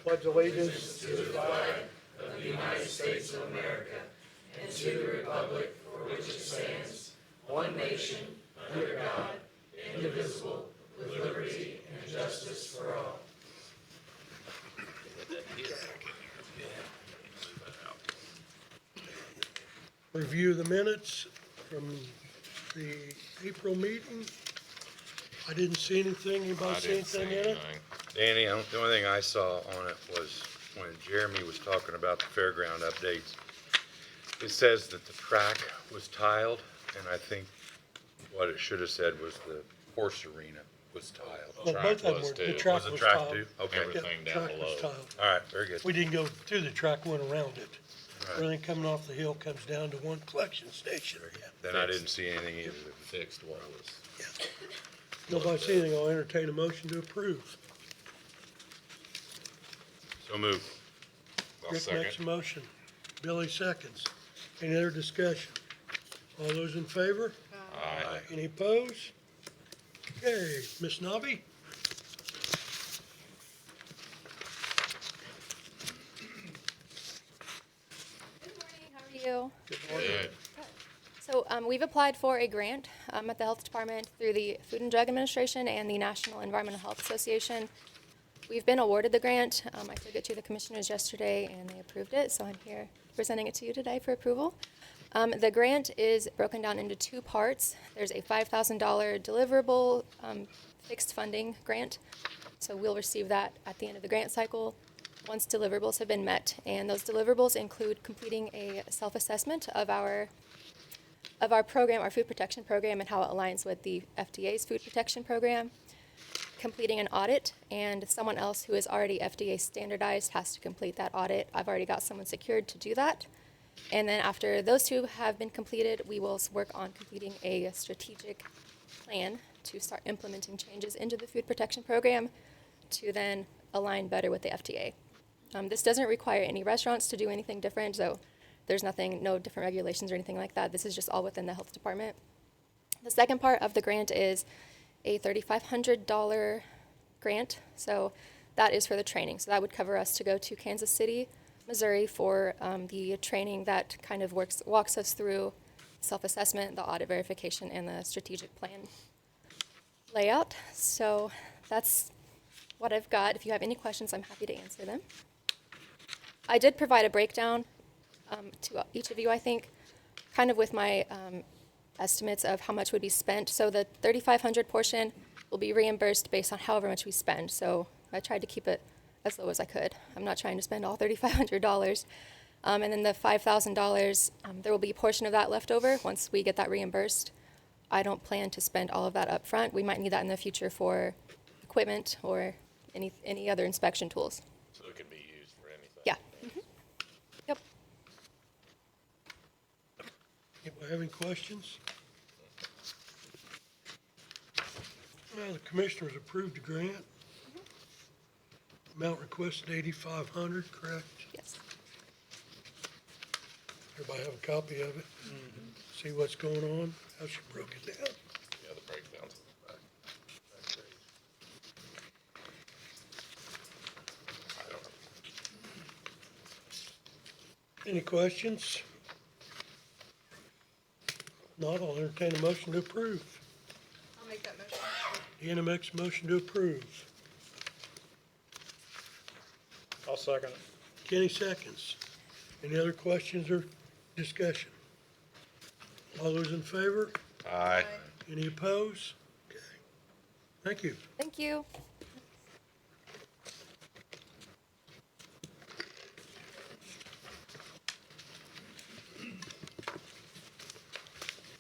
pledge allegiance review the minutes from the April meeting. I didn't see anything. Anybody see anything in it? Danny, the only thing I saw on it was when Jeremy was talking about the fairground updates. It says that the track was tiled, and I think what it should have said was the horse arena was tiled. Well, track both of them was were, the too. track Was the was track tiled. too? Okay, Yeah, Everything down track was below. tiled. all right, very good. We didn't go through the track, went around it. Right. Everything coming off the hill comes down to one collection station. Then I didn't see anything either. Fixed what was. Nobody see anything, I'll entertain a motion to approve. So moved. I'll Rick makes a second. motion. Billy seconds. Any other discussion? All those in favor? Aye. Any opposed? Okay, Ms. Nobby? Good morning, how are you? Good morning. Good. So we've applied for a grant at the Health Department through the Food and Drug Administration and the National Environmental Health Association. We've been awarded the grant. I took it to the commissioners yesterday and they approved it, so I'm here presenting it to you today for approval. The grant is broken down into two parts. There's a $5,000 deliverable fixed funding grant. So we'll receive that at the end of the grant cycle once deliverables have been met. And those deliverables include completing a self-assessment of our program, our food protection program, and how it aligns with the FDA's food protection program, completing an audit, and someone else who is already FDA standardized has to complete that audit. I've already got someone secured to do that. And then after those two have been completed, we will work on completing a strategic plan to start implementing changes into the food protection program to then align better with the FDA. This doesn't require any restaurants to do anything different, so there's nothing, no different regulations or anything like that. This is just all within the health department. The second part of the grant is a $3,500 grant. So that is for the training. So that would cover us to go to Kansas City, Missouri for the training that kind of walks us through self-assessment, the audit verification, and the strategic plan layout. So that's what I've got. If you have any questions, I'm happy to answer them. I did provide a breakdown to each of you, I think, kind of with my estimates of how much would be spent. So the 3,500 portion will be reimbursed based on however much we spend. So I tried to keep it as low as I could. I'm not trying to spend all $3,500. And then the $5,000, there will be a portion of that left over once we get that reimbursed. I don't plan to spend all of that up front. We might need that in the future for equipment or any other inspection tools. So it can be used for anything. Yeah. Yep. Anybody have any questions? Well, the commissioners approved the grant. Amount requested 8,500, correct? Yes. Everybody have a copy of it? See what's going on, how she broke it down. Yeah, the breakdowns. I don't know. Any questions? Not, I'll entertain a motion to approve. I'll make that motion. Deanna makes a motion to approve. I'll second it. Kenny seconds. Any other questions or discussion? All those in favor? Aye. Any opposed? Okay. Thank you. Thank you.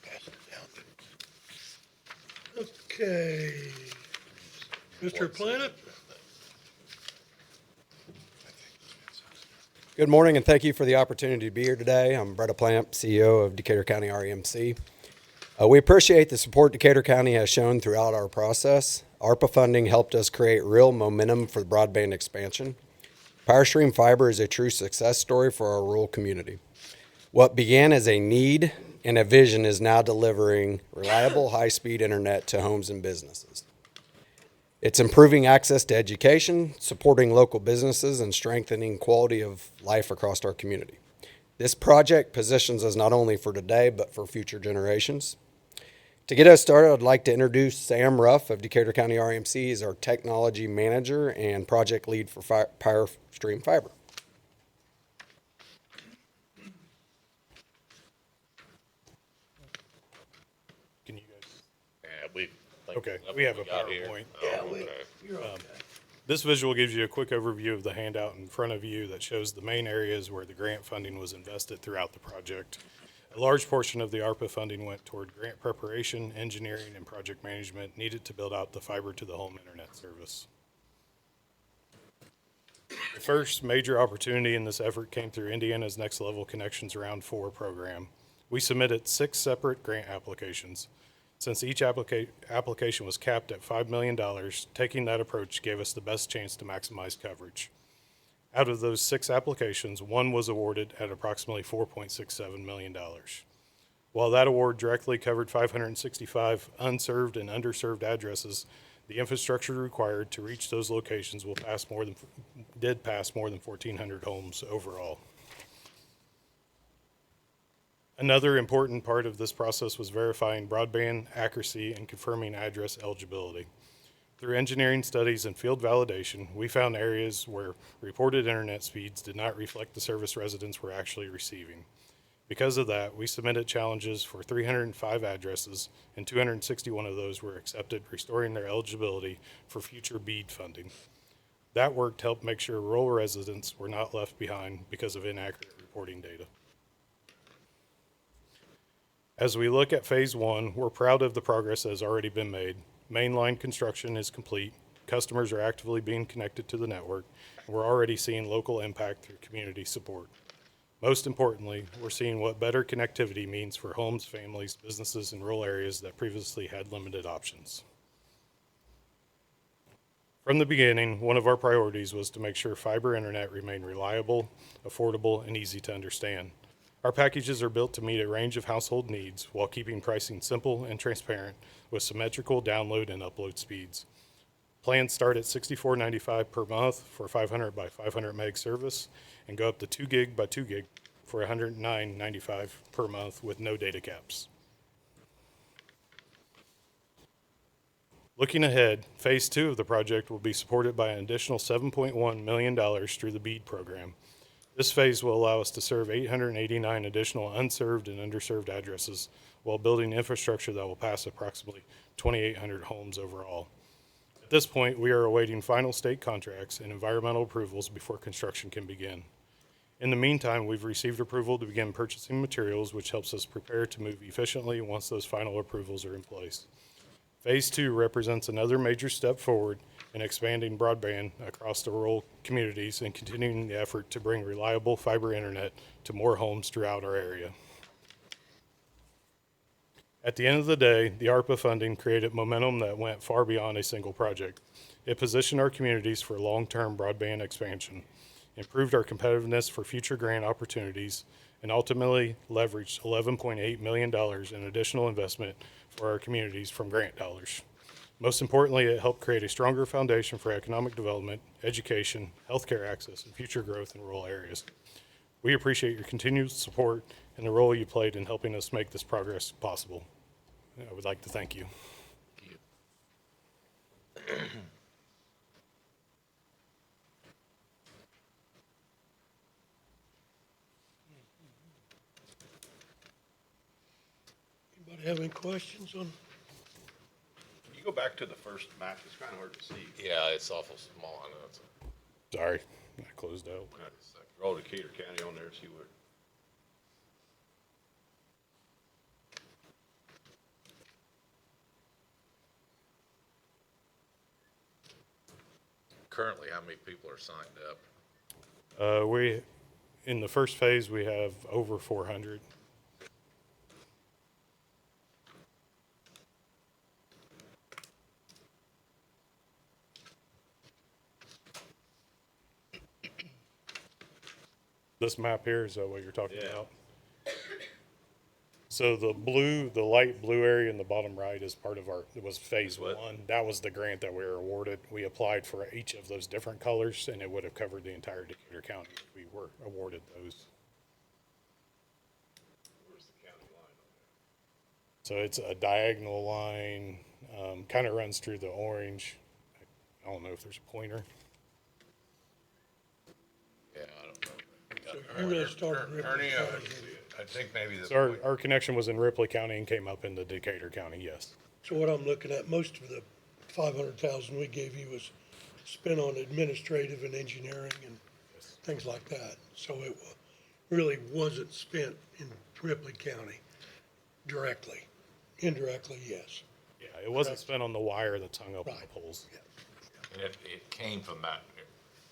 Pass it down. Okay. Mr. Planet? Good morning, and thank you for the opportunity to be here today. I'm Bretta Plamp, CEO of Decatur County REMC. We appreciate the support Decatur County has shown throughout our process. ARPA funding helped us create real momentum for the broadband expansion. PowerStream Fiber is a true success story for our rural community. What began as a need and a vision is now delivering reliable, high-speed internet to homes and businesses. It's improving access to education, supporting local businesses, and strengthening quality of life across our community. This project positions us not only for today, but for future generations. To get us started, I'd like to introduce Sam Ruff of Decatur County RMC. He's our technology manager and project lead for PowerStream Fiber. Can you guys? Yeah, we. Okay, that's we what have a got here. PowerPoint. Oh, okay. You're okay. This visual gives you a quick overview of the handout in front of you that shows the main areas where the grant funding was invested throughout the project. A large portion of the ARPA funding went toward grant preparation, engineering, and project management needed to build out the fiber to the home internet service. The first major opportunity in this effort came through Indiana's Next Level Connections Round 4 program. We submitted 6 separate grant applications. Since each application was capped at $5 million, taking that approach gave us the best chance to maximize coverage. Out of those 6 applications, 1 was awarded at approximately $4.67 million. While that award directly covered 565 unserved and underserved addresses, the infrastructure required to reach those locations did pass more than 1,400 homes overall. Another important part of this process was verifying broadband accuracy and confirming address eligibility. Through engineering studies and field validation, we found areas where reported internet speeds did not reflect the service residents were actually receiving. Because of that, we submitted challenges for 305 addresses, and 261 of those were accepted, restoring their eligibility for future BEAD funding. That work helped make sure rural residents were not left behind because of inaccurate reporting data. As we look at Phase 1, we're proud of the progress that has already been made. Mainline construction is complete, customers are actively being connected to the network, and we're already seeing local impact through community support. Most importantly, we're seeing what better connectivity means for homes, families, businesses, and rural areas that previously had limited options. From the beginning, one of our priorities was to make sure fiber internet remained reliable, affordable, and easy to understand. Our packages are built to meet a range of household needs while keeping pricing simple and transparent with symmetrical download and upload speeds. Plans start at $64.95 per month for 500 by 500 meg service and go up to 2 gig by 2 gig for $109.95 per month with no data caps. Looking ahead, Phase 2 of the project will be supported by an additional $7.1 million through the BEAD program. This phase will allow us to serve 889 additional unserved and underserved addresses while building infrastructure that will pass approximately 2,800 homes overall. At this point, we are awaiting final state contracts and environmental approvals before construction can begin. In the meantime, we've received approval to begin purchasing materials, which helps us prepare to move efficiently once those final approvals are in place. Phase 2 represents another major step forward in expanding broadband across the rural communities and continuing the effort to bring reliable fiber internet to more homes throughout our area. At the end of the day, the ARPA funding created momentum that went far beyond a single project. It positioned our communities for long-term broadband expansion, improved our competitiveness for future grant opportunities, and ultimately leveraged $11.8 million in additional investment for our communities from grant dollars. Most importantly, it helped create a stronger foundation for economic development, education, healthcare access, and future growth in rural areas. We appreciate your continued support and the role you played in helping us make this progress possible. I would like to thank you. Anybody have any questions on? Can you go back to the first map? It's kind of hard to see. Yeah, it's awful small, I know. It's Sorry, I closed out. Roll Decatur County on there, see what. currently, how many people are signed up? In the first phase, we have over 400. This map here, is that what you're talking Yeah. about? So the light blue area in the bottom right is part of it was phase what? one. That was the grant that we were awarded. We applied for each of those different colors and it would have covered the entire Decatur County if we were awarded those. Where's the county line on So it's a diagonal line, kind of runs through the orange. I don't know if there's a pointer. Yeah, I don't know. So you're gonna start in Ripley Ernie, County. I think maybe the. So our connection was in Ripley County and came up into Decatur County, yes. So what I'm looking at, most of the 500,000 we gave you was spent on administrative and engineering and things like that. So it really wasn't spent in Ripley County directly. Indirectly, yes. Yeah, it wasn't spent on the wire that's hung up on the Right. poles. And it came from that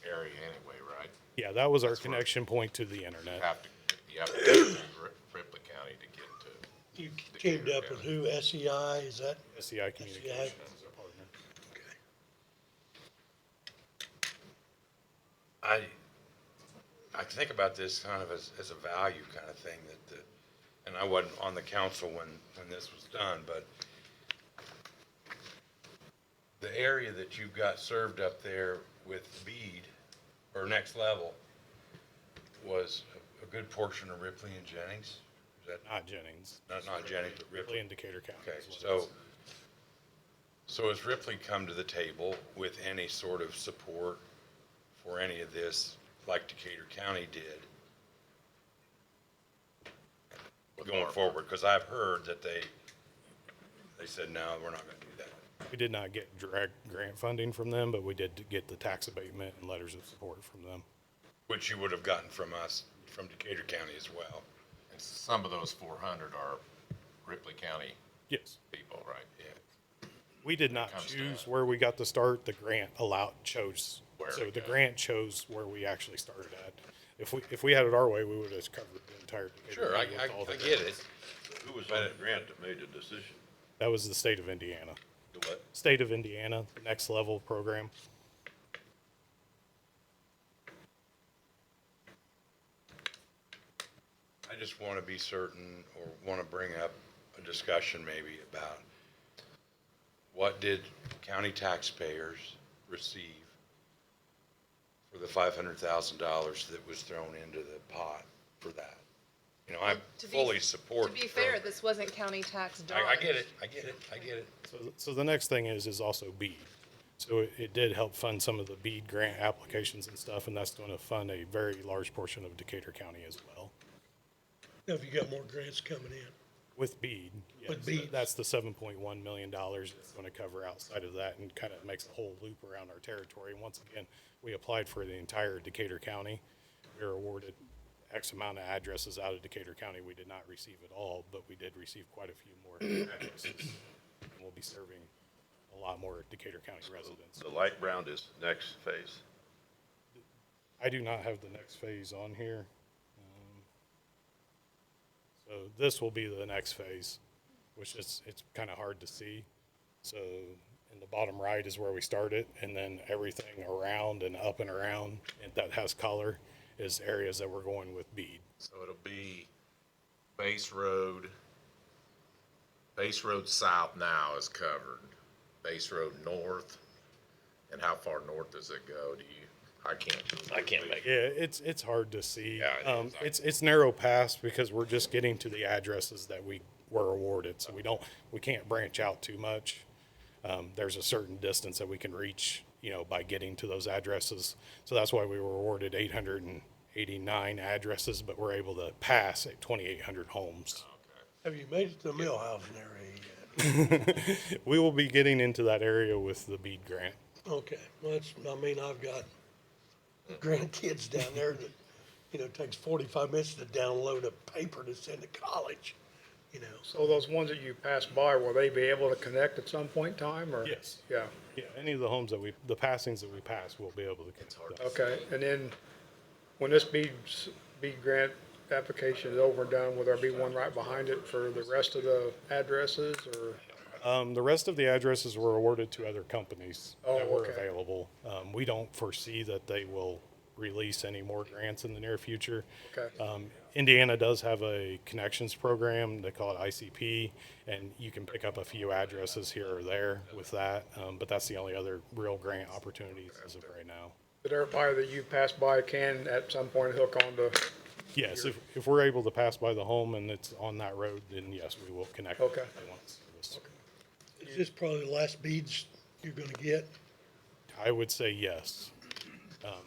area anyway, right? Yeah, that was our That's where- connection point to the internet. You have to go through Ripley County to get to. You teamed up with who? SEI, is that? SEI Communications is our partner. Okay. I think about this kind of as a value kind of thing and I wasn't on the council when this was done, but the area that you've got served up there with Bead or Next Level was a good portion of Ripley and Jennings. Is that Not Jennings. not Jennings, but Ripley Ripley? and Decatur County. Okay, is what it is. so has Ripley come to the table with any sort of support for any of this, like Decatur County did? Going forward, because I've heard that they said, no, we're not gonna do that. We did not get direct grant funding from them, but we did get the tax abatement and letters of support from them. Which you would have gotten from us, from Decatur County as well. And some of those 400 are Ripley County Yes. people, right? Yeah. We did not Comes to choose that. where we got to start. The grant chose. Where So to the go. grant chose where we actually started at. If we had it our way, we would have covered the entire Decatur Sure, I County with all the get it. grants. Who was on the grant that made the decision? That was the state of Indiana. The what? State of Indiana, the Next Level program. I just want to be certain or want to bring up a discussion maybe about what did county taxpayers receive for the $500,000 that was thrown into the pot for that? You know, I To be- fully support. To be the fair, program. this wasn't county tax dollars. I get it, I get it, I get it. So the next thing is also BEAD. So it did help fund some of the BEAD grant applications and stuff, and that's going to fund a very large portion of Decatur County as well. Now, have you got more grants coming in? With BEAD, yes, With BEAD. that's the $7.1 million it's going to cover outside of that and kind of makes a whole loop around our territory. And once again, we applied for the entire Decatur County. We were awarded X amount of addresses out of Decatur County. We did not receive it all, but we did receive quite a few more addresses. And we'll be serving a lot more Decatur County residents. The light brown is next phase. I do not have the next phase on here. So this will be the next phase, which it's kind of hard to see. So in the bottom right is where we started, and then everything around and up and around and that has color is areas that we're going with BEAD. So it'll be Base Road South now is covered. Base Road North, and how far north does it go? I can't make it. Yeah, it's hard to see. Yeah, it is. It's narrow pass because we're just getting to the addresses that we were awarded, so we can't branch out too much. There's a certain distance that we can reach, by getting to those addresses. So that's why we were awarded 889 addresses, but we're able to pass at 2,800 homes. Have you made it to the Millhausen area yet? We will be getting into that area with the BEAD grant. Okay, well, I've got grandkids down there that, it takes 45 minutes to download a paper to send to college, So those ones that you pass by, will they be able to connect at some point in time, or? Yes. Yeah, Yeah, any of the homes the passings that we pass, we'll be able to connect. okay, and then when this BEAD grant application is over and done, will there be one right behind it for the rest of the addresses, or? The rest of the addresses were awarded to other companies Oh, that were okay. available. We don't foresee that they will release any more grants in the near future. Okay. Indiana does have a connections program. They call it ICP, and you can pick up a few addresses here or there with that. But that's the only other real grant opportunities as of right now. But everybody that you pass by can at some point hook onto, Yes, if we're able to pass by the home and it's on that road, then yes, we will connect. Okay. if they want service. Is this probably the last beads you're gonna get? I would say yes.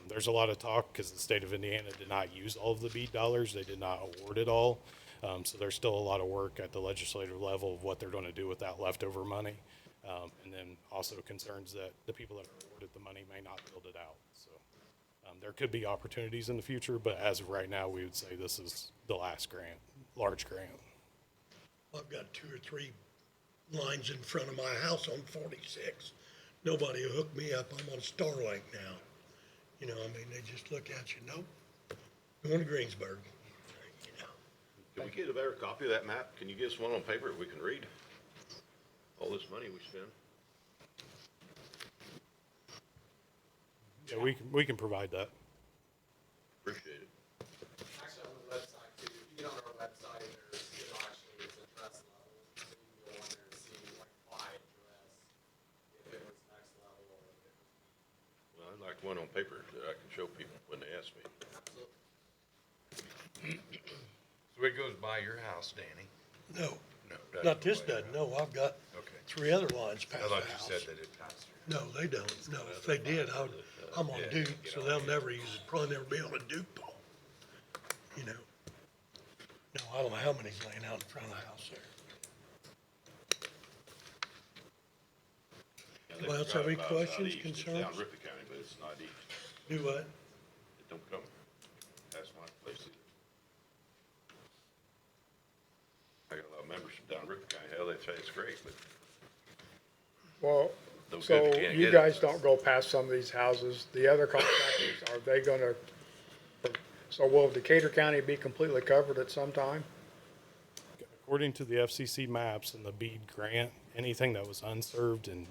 There's a lot of talk because the state of Indiana did not use all of the BEAD dollars. They did not award it all. So there's still a lot of work at the legislative level of what they're going to do with that leftover money. And then also concerns that the people that are awarded the money may not build it out. So there could be opportunities in the future, but as of right now, we would say this is the last grant, large grant. I've got 2 or 3 lines in front of my house on 46. Nobody will hook me up. I'm on Starlink now. You know, I mean, they just look at you, nope, going to Greensburg, you know. Can we get a better copy of that map? Can you get us one on paper that we can read? All this money we spend? Yeah, we can provide that. Appreciate it. Actually, on the website too, if you get on our website, there's, actually, it's address level, so you can go on there and see like by address, if it was next level or if it was. Well, I'd like one on paper that I can show people when they ask me. So it goes by your house, Danny? No, No. doesn't not this go by doesn't, no, I've got Okay. 3 other lines past I the thought you house. said that it passed through. No, they don't, no, if they did, I'm on Duke, so they'll never use it, probably never be on a Duke pole, you know? No, I don't know how many's laying out in front of the house there. Anybody else have any questions, concerns? Down Ripley County, but it's not east. Do what? It don't come past my place either. I got a lot of members from down Ripley County. Hell, they say it's great, but well, no good so if you can't you get it. guys don't go past some of these houses. The other contractors, are they gonna, so will Decatur County be completely covered at some time? According to the FCC maps and the BEAD grant, anything that was unserved and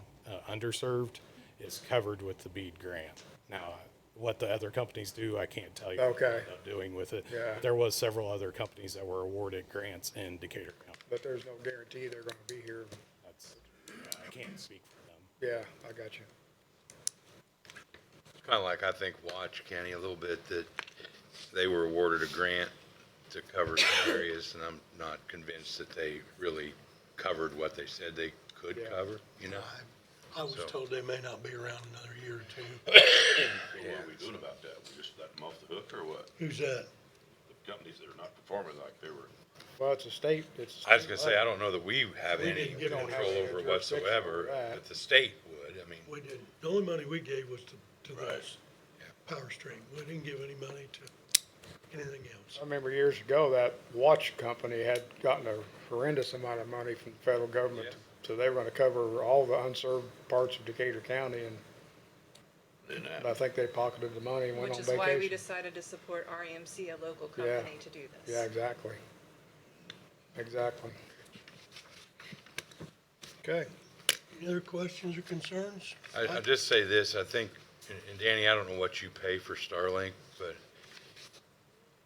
underserved is covered with the BEAD grant. Now, what the other companies do, I can't tell you what they Okay. end up doing with it. Yeah. There was several other companies that were awarded grants in Decatur County. But there's no guarantee they're gonna be here. That's, I can't speak for them. Yeah, I got you. It's kind of like, I think, Watch County a little bit, that they were awarded a grant to cover some areas, and I'm not convinced that they really covered what they said they could Yeah. cover, you know? I was So- told they may not be around another year or 2. what are we doing about that? We just let them off the hook or what? Who's that? The companies that are not performing like they were. Well, it's a state, it's. I was gonna say, I don't know that we have We any didn't get on control that over jurisdiction whatsoever, over that. but the state would, I mean, We didn't, the only money we gave was to Right. this Power Stream. We didn't give any money to anything else. I remember years ago, that watch company had gotten a horrendous amount of money from the federal government. Yeah. So they were gonna cover all the unserved parts of Decatur County, and I think they pocketed the money and went Which on is why we vacation. decided to support REMC, a local Yeah. company, to do this. Yeah, exactly. Exactly. Okay. Any other questions or concerns? I just say this, I think, and Danny, I don't know what you pay for Starlink, but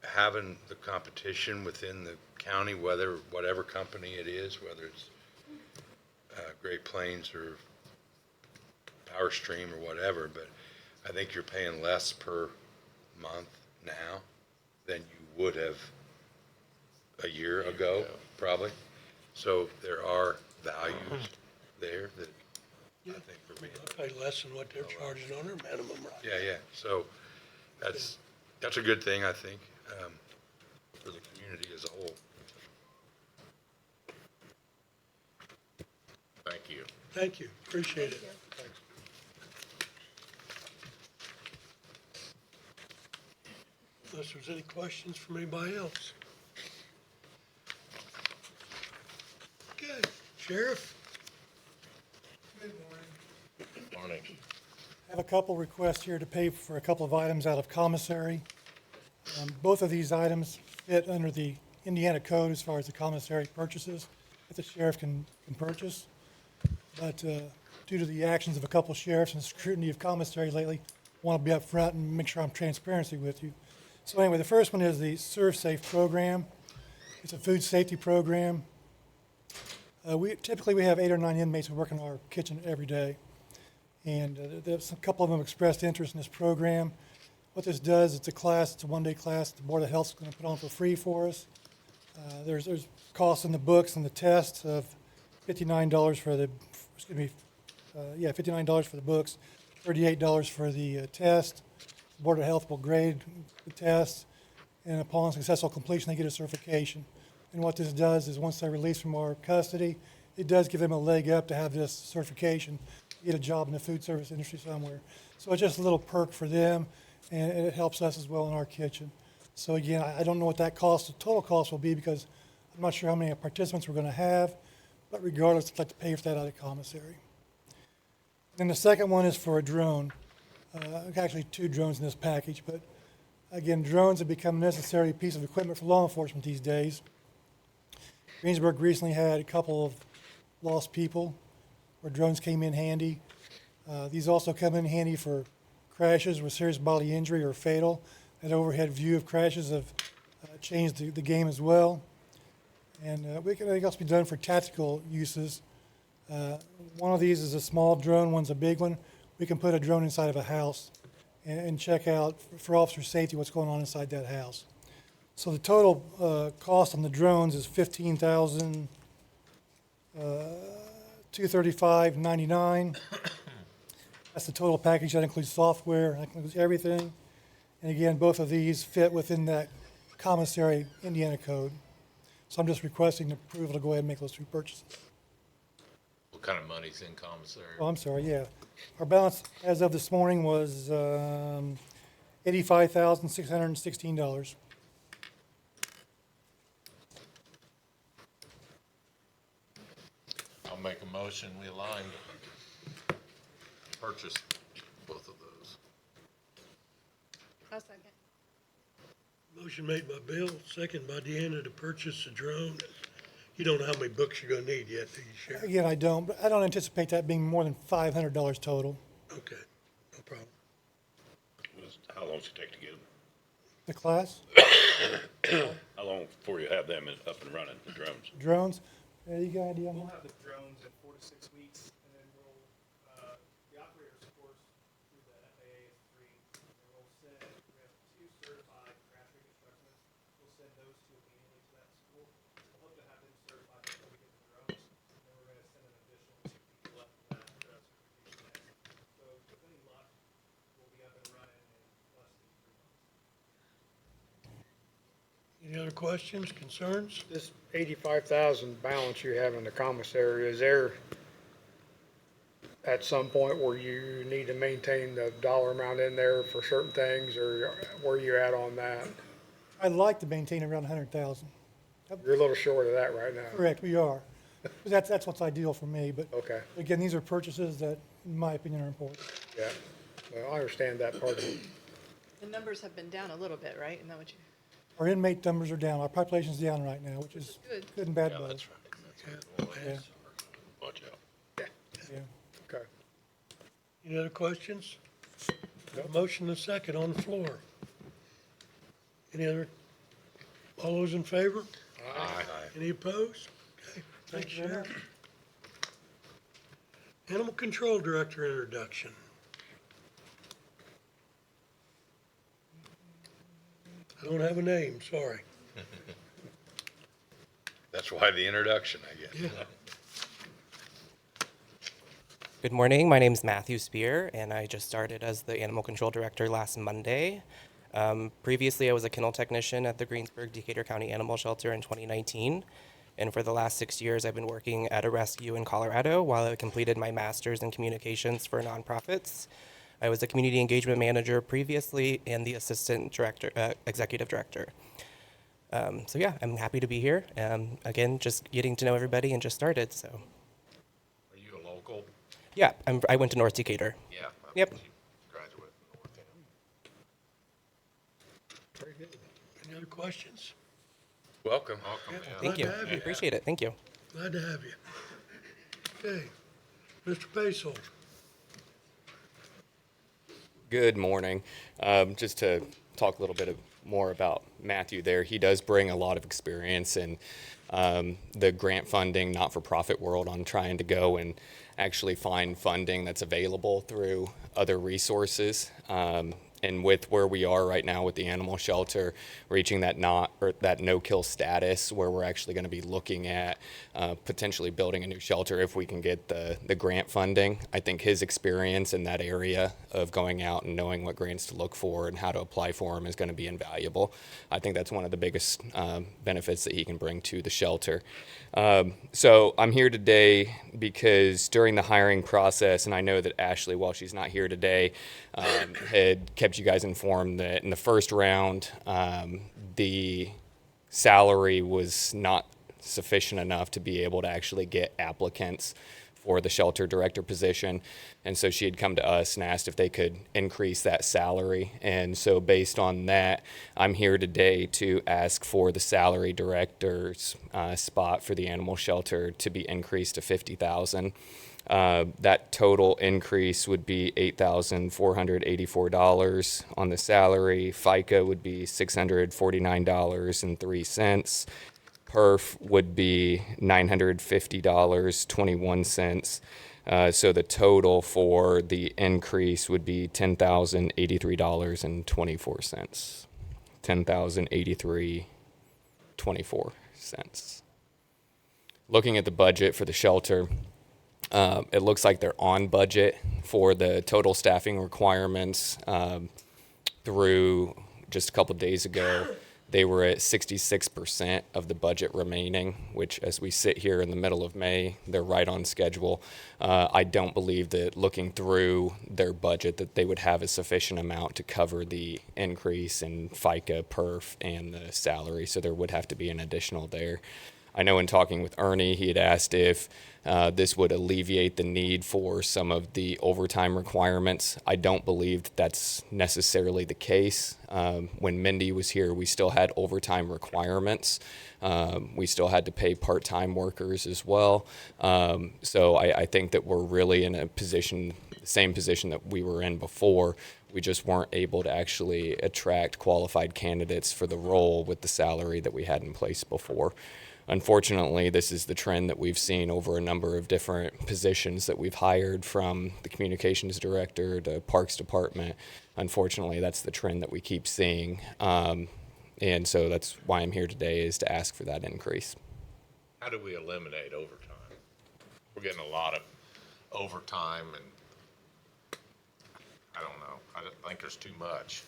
having the competition within the county, whatever company it is, whether it's Great Plains or Power Stream or whatever, but I think you're paying less per month now than you would have a year ago, probably. So there are values there that I think I are mean, being, I pay less than what they're charging on their minimum right now. yeah. So that's a good thing, I think, for the community as a whole. Thank you. Thank you, appreciate it. Unless there's any questions from anybody else. Okay, Sheriff? Morning. I have a couple requests here to pay for a couple of items out of commissary. Both of these items fit under the Indiana code as far as the commissary purchases that the sheriff can purchase. But due to the actions of a couple sheriffs and scrutiny of commissary lately, want to be upfront and make sure I'm transparency with you. So anyway, the first one is the Serve Safe program. It's a food safety program. Typically we have 8 or 9 inmates who work in our kitchen every day. And there's a couple of them expressed interest in this program. What this does, it's a one-day class the Board of Health is going to put on for free for us. There's costs in the books and the tests of $59 for the, $59 for the books, $38 for the test. The Board of Health will grade the test, and upon successful completion, they get a certification. And what this does is once they're released from our custody, it does give them a leg up to have this certification, get a job in the food service industry somewhere. So it's just a little perk for them, and it helps us as well in our kitchen. So again, I don't know what that cost, the total cost will be, because I'm not sure how many participants we're going to have, but regardless, I'd like to pay for that out of commissary. And the second one is for a drone. Actually, 2 drones in this package, but again, drones have become a necessary piece of equipment for law enforcement these days. Greensburg recently had a couple of lost people where drones came in handy. These also come in handy for crashes with serious bodily injury or fatal. An overhead view of crashes have changed the game as well. And anything else be done for tactical uses. One of these is a small drone, one's a big one. We can put a drone inside of a house and check out for officer safety what's going on inside that house. So the total cost on the drones is $15,235.99. That's the total package. That includes software, that includes everything. And again, both of these fit within that commissary Indiana code. So I'm just requesting approval to go ahead and make those 2 purchases. What kind of money's in commissary? Oh, I'm sorry, yeah. Our balance as of this morning was $85,616. I'll make a motion, we align. Purchase both of those. I'll second. Motion made by Bill, second by Deanna to purchase a drone. You don't know how many books you're gonna need yet, do you, Sheriff? Again, I don't, but I don't anticipate that being more than $500 total. Okay, no problem. How long does it take to get them? The class, How long before you have them up and running, the drones? drones, you got an idea on We'll that? have the drones in 4 to 6 weeks, and then we'll, the operators, of course, through the FAA is 3, and we'll send, we have 2 certified crash rig instructors. We'll send those 2 immediately to that school. We'll hope to have them certified before we get the drones, and then we're gonna send an additional 2 people up to that certification next. So with any luck, we'll be up and running in less than 3 months. Any other questions, concerns? This 85,000 balance you have in the commissary, is there at some point where you need to maintain the dollar amount in there for certain things, or where you at on that? I'd like to maintain around 100,000. You're a little short of that right now. Correct, we are. But that's what's ideal for me, but Okay, again, these are purchases that, in my opinion, are important. yeah. Well, I understand that part of it. The numbers have been down a little bit, right? Isn't that what you? Our inmate numbers are down, our population's down right now, which is Good. good and bad Yeah, both. that's right. Yeah, Watch out. yeah. Okay. Any other questions? A motion and a second on the floor. Any other, all those in favor? Aye. Any opposed? Okay, thanks, Sheriff. Animal Control Director introduction. I don't have a name, sorry. That's why the introduction, I guess. Yeah. Good morning. My name is Matthew Spear, and I just started as the Animal Control Director last Monday. Previously, I was a kennel technician at the Greensburg Decatur County Animal Shelter in 2019. And for the last 6 years, I've been working at a rescue in Colorado while I completed my master's in communications for nonprofits. I was a community engagement manager previously and the assistant director, executive director. So yeah, I'm happy to be here. Again, just getting to know everybody and just started. So Are you a local? yeah, I went to North Decatur. Yeah. Yep. Graduate from North End. Very good. Any other questions? Welcome. Welcome, man. Thank you. Glad to have I you. appreciate it. Thank you. Glad to have you. Okay, Mr. Paisel. Good morning. Just to talk a little bit more about Matthew there, he does bring a lot of experience in the grant funding, not-for-profit world on trying to go and actually find funding that's available through other resources. And with where we are right now with the animal shelter, reaching that no-kill status, where we're actually going to be looking at potentially building a new shelter if we can get the grant funding. I think his experience in that area of going out and knowing what grants to look for and how to apply for them is going to be invaluable. I think that's one of the biggest benefits that he can bring to the shelter. So I'm here today because during the hiring process, and I know that Ashley, while she's not here today, had kept you guys informed that in the first round, the salary was not sufficient enough to be able to actually get applicants for the shelter director position. And so she had come to us and asked if they could increase that salary. And so based on that, I'm here today to ask for the salary director's spot for the animal shelter to be increased to $50,000. That total increase would be $8,484 on the salary. FICA would be $649.03. PERF would be $950.21. So the total for the increase would be $10,083.24. $10,083.24. Looking at the budget for the shelter, it looks like they're on budget for the total staffing requirements. Through just a couple days ago, they were at 66% of the budget remaining, which as we sit here in the middle of May, they're right on schedule. I don't believe that looking through their budget that they would have a sufficient amount to cover the increase in FICA, PERF, and the salary, so there would have to be an additional there. I know in talking with Ernie, he had asked if this would alleviate the need for some of the overtime requirements. I don't believe that that's necessarily the case. When Mindy was here, we still had overtime requirements. We still had to pay part-time workers as well. So I think that we're really in a position, the same position that we were in before. We just weren't able to actually attract qualified candidates for the role with the salary that we had in place before. Unfortunately, this is the trend that we've seen over a number of different positions that we've hired, from the communications director to parks department. Unfortunately, that's the trend that we keep seeing. And so that's why I'm here today, is to ask for that increase. How do we eliminate overtime? We're getting a lot of overtime, and I don't know. I think there's too much.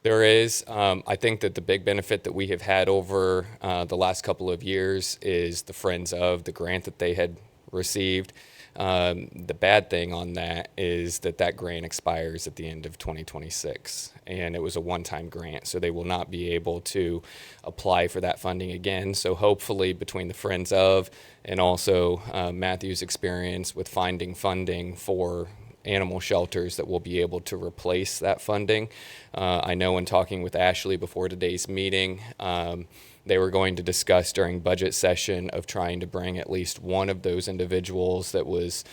There is. I think that the big benefit that we have had over the last couple of years is the Friends of the grant that they had received. The bad thing on that is that grant expires at the end of 2026, and it was a one-time grant, so they will not be able to apply for that funding again. So hopefully between the Friends of and also Matthew's experience with finding funding for animal shelters, that will be able to replace that funding. I know in talking with Ashley before today's meeting, they were going to discuss during budget session of trying to bring at least one of those individuals that was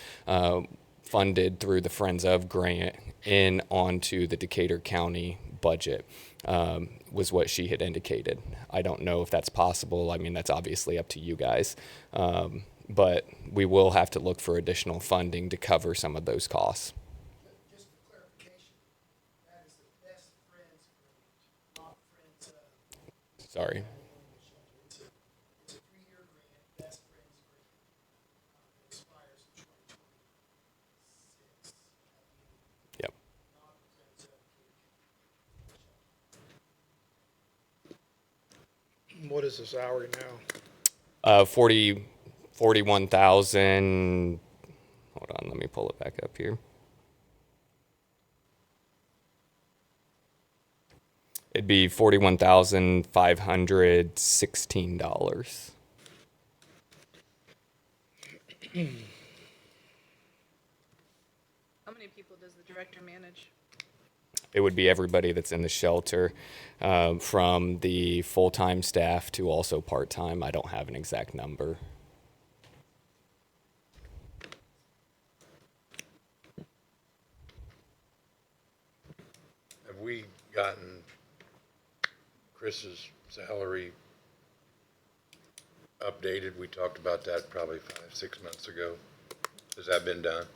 funded through the Friends of grant in onto the Decatur County budget, was what she had indicated. I don't know if that's possible. I mean, that's obviously up to you guys. But we will have to look for additional funding to cover some of those costs. Just for clarification, that is the Best Friends grant, not Friends of. Sorry. It's a 3-year grant, Best Friends grant. It expires in 2026. Yep. Not Friends of Decatur County. What is the salary now? 41,000. Hold on, let me pull it back up here. It'd be $41,516. How many people does the director manage? It would be everybody that's in the shelter, from the full-time staff to also part-time. I don't have an exact number. we gotten Chris's salary updated? We talked about that probably 5-6 months ago. Has that been done?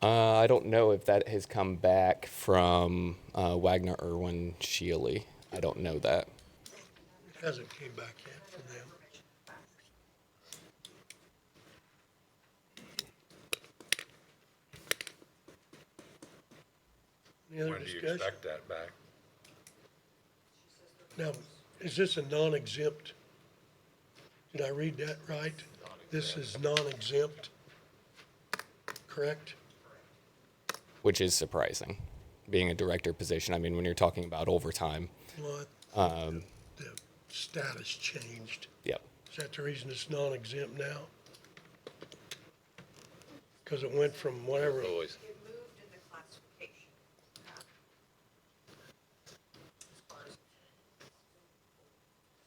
I don't know if that has come back from Wagner Irwin Shealy. I don't know that. It hasn't came back yet from them. Any other When do you discussion? expect that back? Now, is this a non-exempt? Did I read that right? This is non-exempt, correct? Which is surprising, being a director position. I mean, when you're talking about overtime. Well, the status changed. Yep. Is that the reason it's non-exempt now? Because it went from whatever. Always. It moved in the classification. As far as, so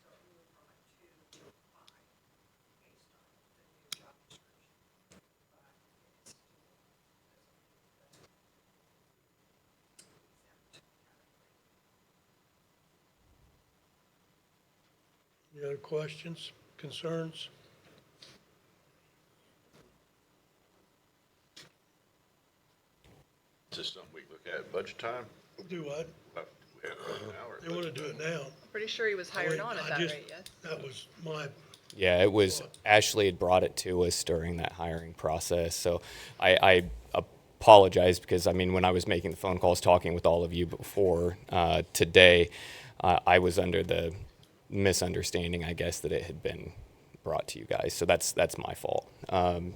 it moved from a 2 to a 5 based on the new job description. But it's still Any other questions, concerns? Is this something we look at budget time? Do what? We have an hour. They want to do it now. Pretty sure he was hired on at I that just- rate, yes? That was my, Yeah, it was, Ashley had brought it to us during that hiring process. So I apologize because, I mean, when I was making the phone calls, talking with all of you before today, I was under the misunderstanding, I guess, that it had been brought to you guys. So that's my fault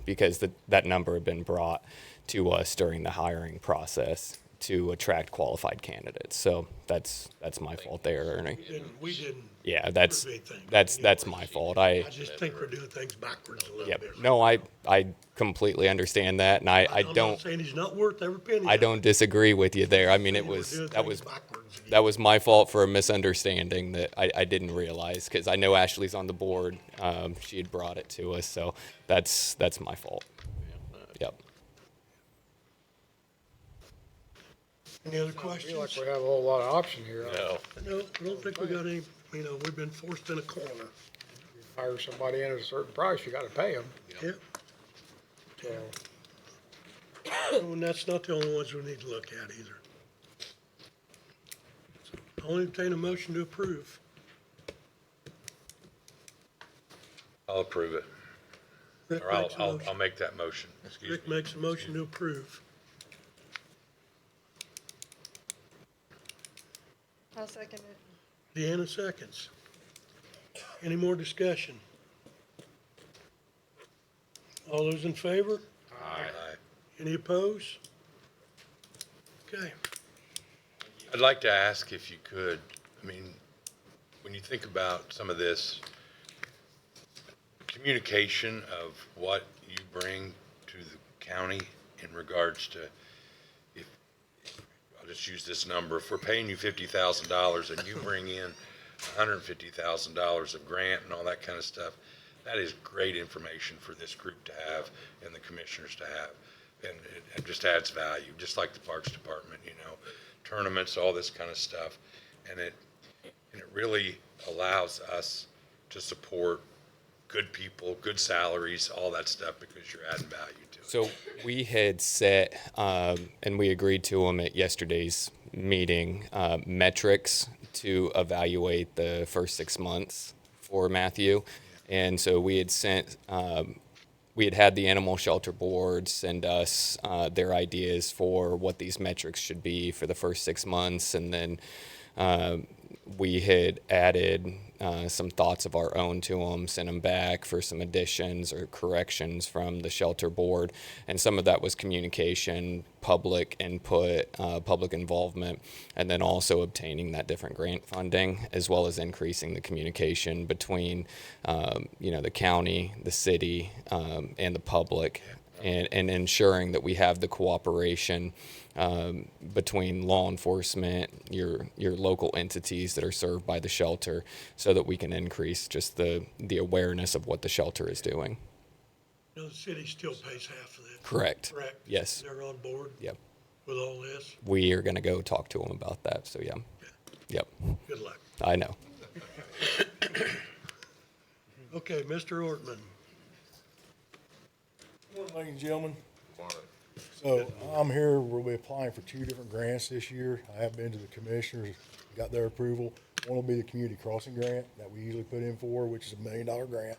because that number had been brought to us during the hiring process to attract qualified candidates. So that's my fault there, Ernie. we didn't. Yeah, that's approve anything. that's my fault. I just think we're doing things backwards a little Yep. bit. No, I completely understand that, and I I'm not don't saying he's not worth every penny. I of it. don't disagree with you there. I mean, it We're was doing that things was backwards again. that was my fault for a misunderstanding that I didn't realize because I know Ashley's on the board. She had brought it to us, so that's my fault. Yep. Any other I feel like questions? we have a whole lot of option here. No. No, I don't think we got any, we've been forced in a corner. Hire somebody in at a certain price, you gotta pay them. Yep. So, And that's not the only ones we need to look at either. I'll entertain a motion to approve. I'll approve it. Rick Or makes a I'll motion. make that motion. Excuse Rick me. makes a motion to approve. I'll second it. Deanna seconds. Any more discussion? All those in favor? Aye. Any opposed? Okay. I'd like to ask if you could, I mean, when you think about some of this communication of what you bring to the county in regards to, if, I'll just use this number, if we're paying you $50,000 and you bring in $150,000 of grant and all that kind of stuff, that is great information for this group to have and the commissioners to have. And it just adds value, just like the Parks Department, tournaments, all this kind of stuff. And it really allows us to support good people, good salaries, all that stuff, because you're adding value to it. So we had set, and we agreed to them at yesterday's meeting, metrics to evaluate the first 6 months for Matthew. And so we had sent, we had the animal shelter board send us their ideas for what these metrics should be for the first 6 months. And then we had added some thoughts of our own to them, sent them back for some additions or corrections from the shelter board. And some of that was communication, public input, public involvement, and then also obtaining that different grant funding, as well as increasing the communication between, the county, the city, and the public. And ensuring that we have the cooperation between law enforcement, your local entities that are served by the shelter, so that we can increase just the awareness of what the shelter is doing. The city still pays half of that. Correct. Correct? Yes. They're on board? Yep. with all this? We are going to go talk to them about that. So yeah. Yep. Good luck. I know. Okay, Mr. Ortman. Good morning, ladies and gentlemen. Morning. So I'm here, we'll be applying for 2 different grants this year. I have been to the commissioners, got their approval. One will be the community crossing grant that we usually put in for, which is $1 million grant.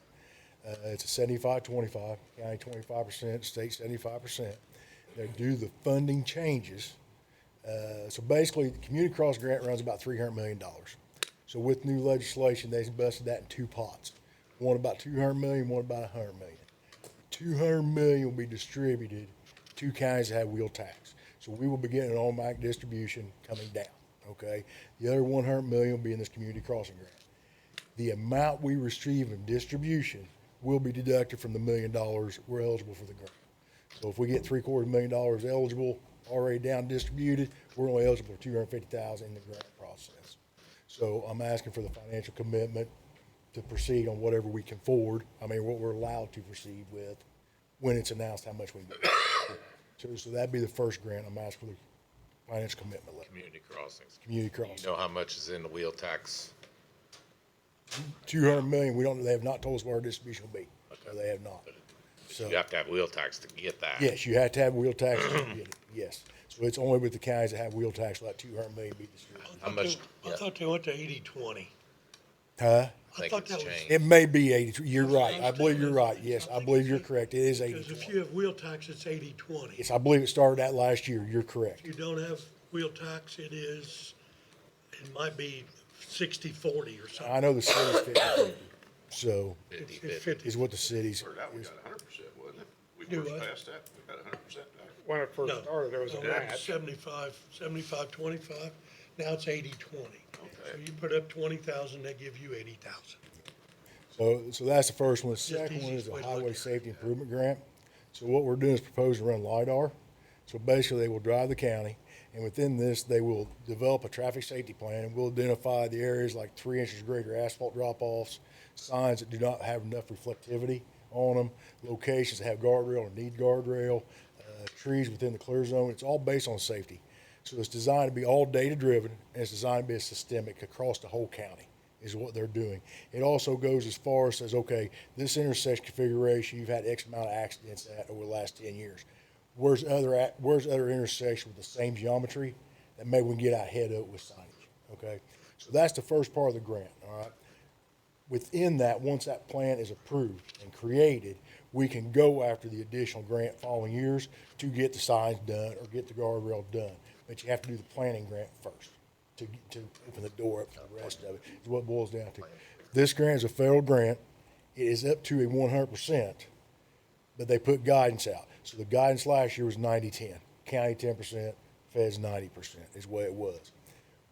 It's a 75-25, county 25%, state 75%. They do the funding changes. So basically, the community cross grant runs about $300 million. So with new legislation, they busted that in 2 pots. One about $200 million, one about $100 million. $200 million will be distributed to counties that have wheel tax. So we will be getting an automatic distribution coming down, okay? The other $100 million will be in this community crossing grant. The amount we receive in distribution will be deducted from the $1 million we're eligible for the grant. So if we get $750,000 eligible, already down distributed, we're only eligible for $250,000 in the grant process. So I'm asking for the financial commitment to proceed on whatever we can forward. I mean, what we're allowed to proceed with when it's announced how much we need. So that'd be the first grant. I'm asking for the financial commitment letter. Community crossings. Community You crossing. know how much is in the wheel tax? 200 million, we don't, they have not told us what our distribution will be. So they have not. So, You have to have wheel tax to get that. yes, you have to have wheel tax to get it, yes. So it's only with the counties that have wheel tax, let 200 million be distributed. How much? I Yeah, thought they went to 80-20. Huh? I think thought it's that was- changed. It may be 82, you're right, I believe you're right, yes, I believe you're correct, it is Because if 80. you have wheel tax, it's 80-20. Yes, I believe it started that last year, you're correct. If you don't have wheel tax, it might be 60-40 or something. I know the city's 50/50, so It's 50/50. 50. is what the city's, Started out, we got 100%, wasn't it? We Do first what? passed that, we got 100% back. When it first No, started, there was a no, it was match. 75-25. Now it's 80-20. So you put up 20,000, they give you 80,000. so that's the first one. The Just the second one is easiest a way to look highway at it. safety improvement grant. So what we're doing is proposing to run LiDAR. So basically, they will drive the county, and within this, they will develop a traffic safety plan, and we'll identify the areas like 3 inches greater asphalt drop-offs, signs that do not have enough reflectivity on them, locations that have guardrail or need guardrail, trees within the clear zone. It's all based on safety. So it's designed to be all data-driven, and it's designed to be systemic across the whole county, is what they're doing. It also goes as far as says, okay, this intersection configuration, you've had X amount of accidents at over the last 10 years. Where's other intersection with the same geometry that maybe we can get out ahead of it with signage, okay? So that's the first part of the grant, all right? Within that, once that plan is approved and created, we can go after the additional grant following years to get the signs done or get the guardrail done. But you have to do the planning grant first to open the door up for the rest of it, is what it boils down to. This grant is a federal grant. It is up to a 100%, but they put guidance out. So the guidance last year was 90-10, county 10%, feds 90% is what it was.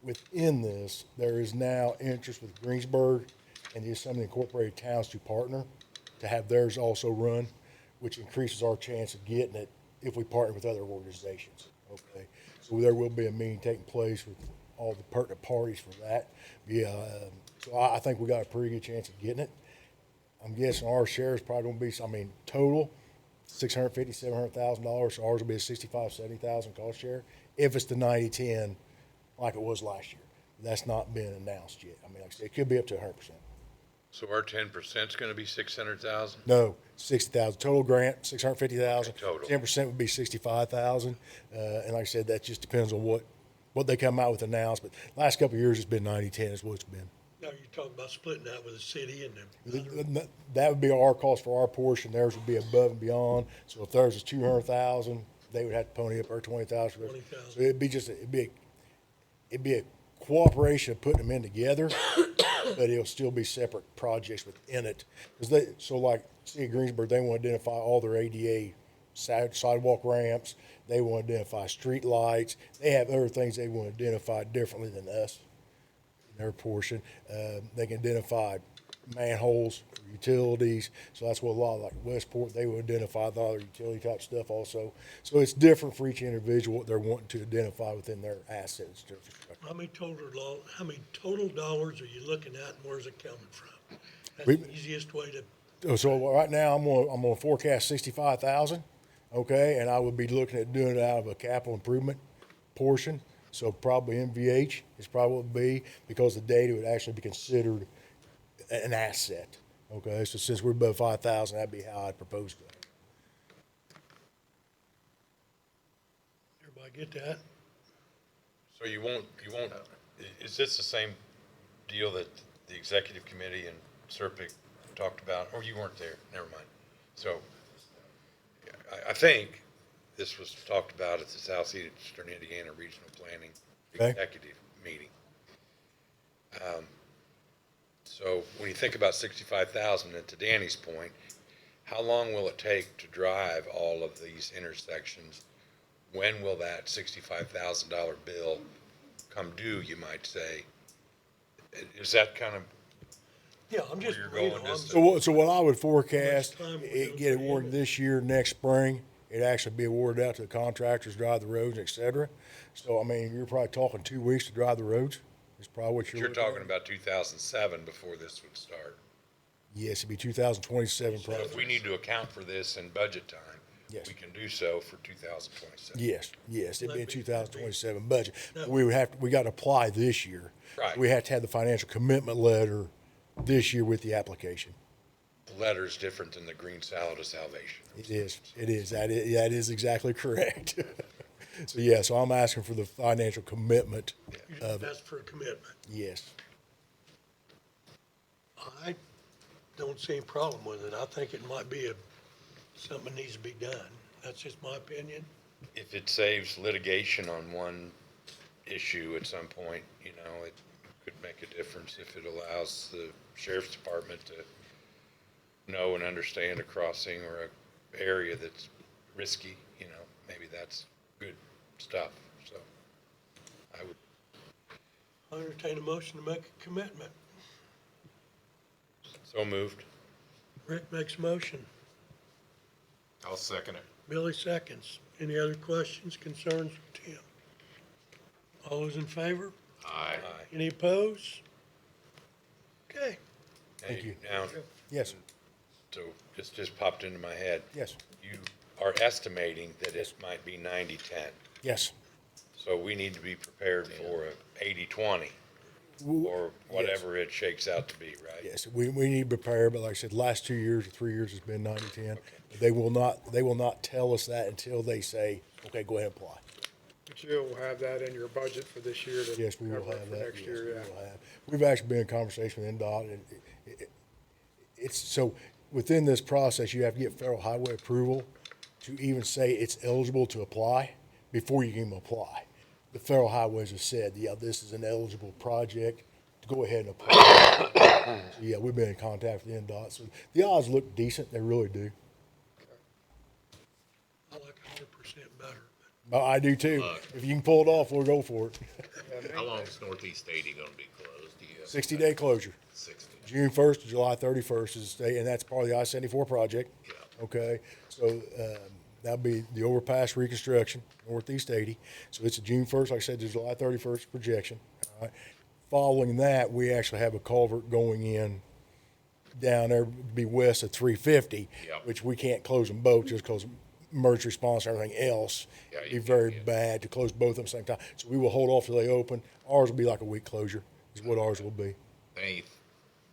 Within this, there is now interest with Greensburg and the Assembly Incorporated Towns to partner, to have theirs also run, which increases our chance of getting it if we partner with other organizations, okay? So there will be a meeting taking place with all the pertinent parties for that. Yeah, so I think we got a pretty good chance of getting it. I'm guessing our share is probably gonna be, total, $650,000-$700,000, so ours will be a $65,000-$70,000 cost share, if it's the 90-10 like it was last year. That's not been announced yet. I mean, like I said, it could be up to 100%. So our 10% is gonna be 600,000? No, 60,000 total grant, 650,000. Total. 10% would be 65,000. And like I said, that just depends on what they come out with announced. But last couple of years, it's been 90-10 is what it's been. Now you're talking about splitting that with the city and the. That would be our cost for our portion. Theirs would be above and beyond. So if theirs is 200,000, they would have to pony up our 20,000. So 20,000. it'd be a cooperation of putting them in together, but it'll still be separate projects within it. So like City of Greensburg, they want to identify all their ADA sidewalk ramps. They want to identify street lights. They have other things they want to identify differently than us in their portion. They can identify manholes for utilities. So that's what a lot of like Westport, they would identify the other utility type stuff also. So it's different for each individual what they're wanting to identify within their assets. How many total dollars are you looking at and where's it coming from? That's We- the easiest way to. So right now, I'm gonna forecast 65,000, okay, and I would be looking at doing it out of a capital improvement portion. So probably MVH is probably because the data would actually be considered an asset. Okay, so since we're above 5,000, that'd be how I'd propose that. Everybody get that? So you won't, is this the same deal that the executive committee and Serpic talked about? Or you weren't there, never mind. So I think this was talked about at the Southeastern Indiana Regional Planning Okay. Executive Meeting. So when you think about 65,000, and to Danny's point, how long will it take to drive all of these intersections? When will that $65,000 bill come due, you might say? Is that kind of Yeah, I'm just, you're you going, know, I'm, just- So what I would forecast, How much time will it go get through awarded this year, next spring. It actually be awarded out to the contractors, drive the roads, et cetera. So, I mean, you're probably talking 2 weeks to drive the roads. Is probably what you're looking at. talking about 2007 before this would start? Yes, it'd be 2027 So project. if we need to account for this in budget time, Yes. we can do so for 2027. Yes, it'd be a That'd be- 2027 budget. No. We got to apply this year. Right. We have to have the financial commitment letter this year with the application. The letter's different than the green salad of salvation. It is. That is exactly correct. So, yeah, so I'm asking for the financial commitment of it. that's for a commitment. Yes. I don't see any problem with it. I think it might be something that needs to be done. That's just my opinion. If it saves litigation on one issue at some point, you know, it could make a difference if it allows the sheriff's department to know and understand a crossing or a area that's risky, you know, maybe that's good stuff, so I would. I entertain a motion to make a commitment. So moved. Rick makes a motion. I'll second it. Billy seconds. Any other questions, concerns for Tim? All those in favor? Aye. Any opposed? Okay. Thank you. Now, Yes, so this just popped into my head. yes, You are estimating that it might be 90-10. yes. So we need to be prepared for a 80-20 or whatever it shakes out to be, right? Yes, we need to prepare, but like I said, last 2 years or 3 years has been 90-10. They will not tell us that until they say, okay, go ahead and apply. But you'll have that in your budget for this year to Yes, we will cover it have for that. next Yes, year, we yeah. will have. We've actually been in conversation with NDOT, and it's, so within this process, you have to get federal highway approval to even say it's eligible to apply before you can even apply. The federal highways have said, yeah, this is an eligible project, to go ahead and apply. So, yeah, we've been in contact with NDOT, so the odds look decent, they really do. I like 100% better. But I do too. If you can pull it off, we'll go for it. How long is Northeast 80 gonna be closed? Do you have- 60-day closure. 60. June 1st to July 31st is the day, and that's part of the I-74 project. Yeah. Okay, so that'll be the overpass reconstruction, Northeast 80. So it's a June 1st, like I said, to July 31st projection. All right. Following that, we actually have a culvert going in down there, be west of 350, Yep. which we can't close them both just because emergency response and everything else. Yeah, It'd you be can't, very yeah. bad to close both of them at the same time. So we will hold off till they open. Ours will be like a week closure, is what ours will be. They ain't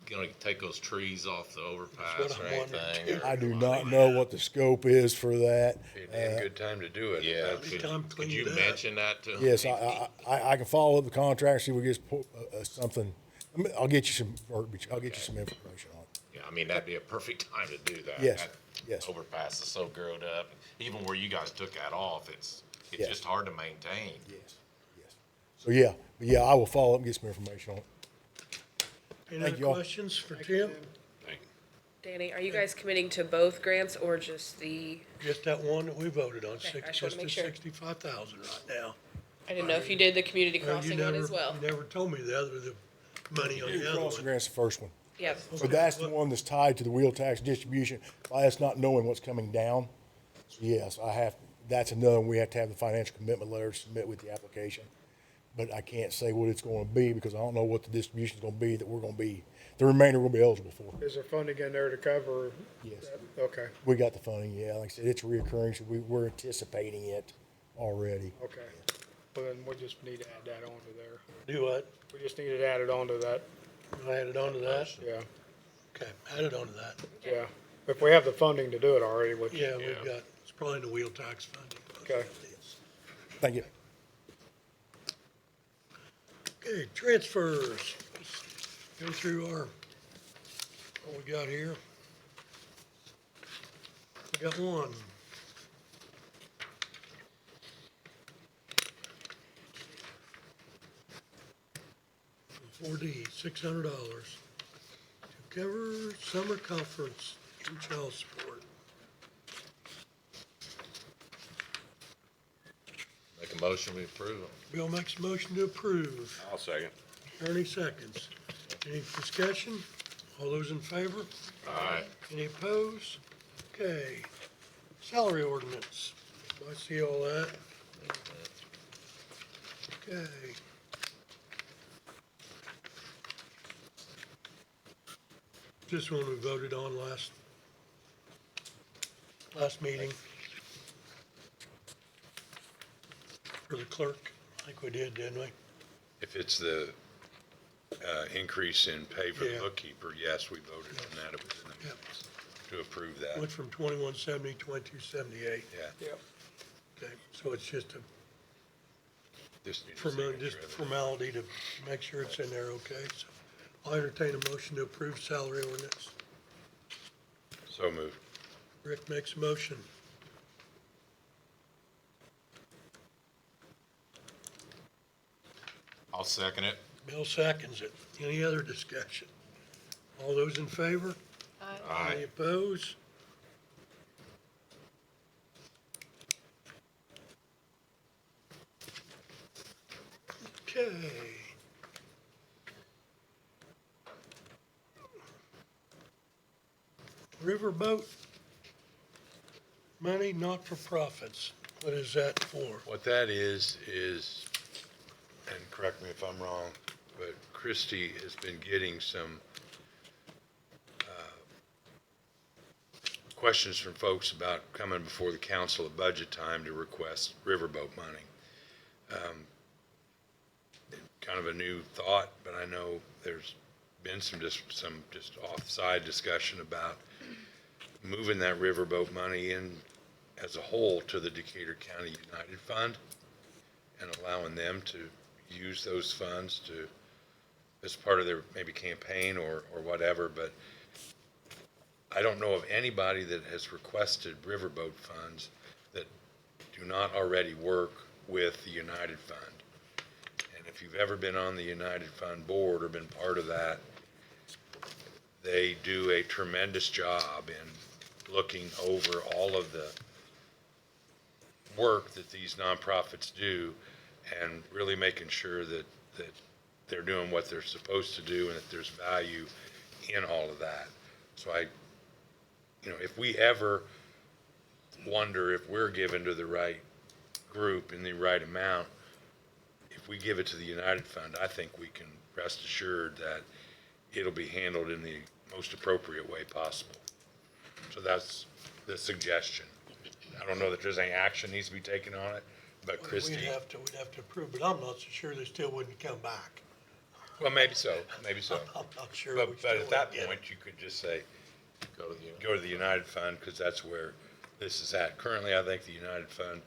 gonna take those trees off the overpass That's or what I'm wondering, anything? too. I do not know what the scope is for that. Be a damn good time to do it. Yeah, That's- could, time to could clean you it up. mention that to? Yes, I can follow up the contract, see if we get something. I'll get you some verbiage. I'll get you some information on it. Yeah, I mean, that'd be a perfect time to do that. Yes, That yes. Overpass is so growed up. Even where you guys took that off, it's Yes. just hard to maintain. Yes, yes. So, yeah, I will follow up and get some information on it. Any Thank other you all. questions for Tim? Danny, are you guys committing to both grants or just the, Just that one that we voted on, Okay, I just wanna just the make sure. 65,000 right now. I didn't know if you did the community Well, you crossing one never- as well. You never told me the money on the other Crossing one. grant's the first one. Yep. So that's the one that's tied to the wheel tax distribution, by us not knowing what's coming down. So yes, that's another one we have to have the financial commitment letter to submit with the application. But I can't say what it's gonna be because I don't know what the distribution's gonna be that we're gonna be, the remainder we're gonna be eligible for. Is there funding in there to cover? Yes. that? Okay, We got the funding, yeah. Like I said, it's reoccurring, so we're anticipating it already. okay. Well, then we just need to add that onto there. Do what? We just need it added onto that, Add it onto that? yeah, Okay, add it onto that. yeah. If we have the funding to do it already, which. Yeah, we've got, it's probably in the wheel tax funding. Okay. Thank you. Okay, transfers. Let's go through what we got here. We got one. $4D, $600 to cover summer conference and child support. Make a motion, we approve them. Bill makes a motion to approve. I'll second. Ernie seconds. Any discussion? All those in favor? Aye. Any opposed? Okay. Salary ordinance. I see all that. Okay. This one we voted on last meeting. For the clerk. I think we did, didn't we? If it's the increase in pay for the Yeah. bookkeeper, yes, we voted on that. It was in the Yeah. minutes to approve that. Went from 2170 to 2278. Yeah. Yep. Okay, so it's just a Just need a just signature of it. formality to make sure it's in there, okay? So I'll entertain a motion to approve salary ordinance. So moved. Rick makes a motion. I'll second it. Bill seconds it. Any other discussion? All those in favor? Any Aye. opposed? Okay. Riverboat money, not-for-profits. What is that for? What that is, and correct me if I'm wrong, but Christie has been getting some questions from folks about coming before the council at budget time to request riverboat money. Kind of a new thought, but I know there's been some just offside discussion about moving that riverboat money in as a whole to the Decatur County United Fund and allowing them to use those funds to, as part of their maybe campaign or whatever, but I don't know of anybody that has requested riverboat funds that do not already work with the United Fund. And if you've ever been on the United Fund board or been part of that, they do a tremendous job in looking over all of the work that these nonprofits do and really making sure that they're doing what they're supposed to do and that there's value in all of that. So if we ever wonder if we're given to the right group in the right amount, if we give it to the United Fund, I think we can rest assured that it'll be handled in the most appropriate way possible. So that's the suggestion. I don't know that there's any action needs to be taken on it, but Christie. We'd have to approve, but I'm not so sure they still wouldn't come back. Well, maybe so. I'm not sure. we But still at that wouldn't get it. point, you could just say, Go to the go to the United Fund, because that's where this is at. Currently, I think the United Fund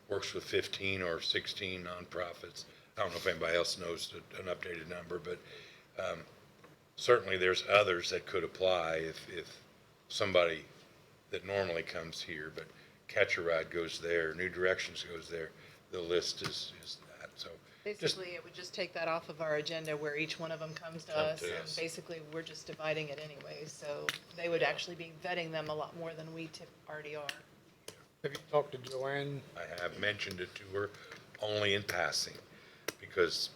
works with 15 or 16 nonprofits. I don't know if anybody else knows an updated number, but certainly there's others that could apply if somebody that normally comes here, but Catch a Ride goes there, New Directions goes there, the list is that, so. just- Basically, it would just take that off of our agenda where each one of them comes to Come us. to And us. basically, we're just dividing it anyway, so they would actually be vetting them a lot more than we already are. Have you talked to Joanne? I have mentioned it to her only in passing, because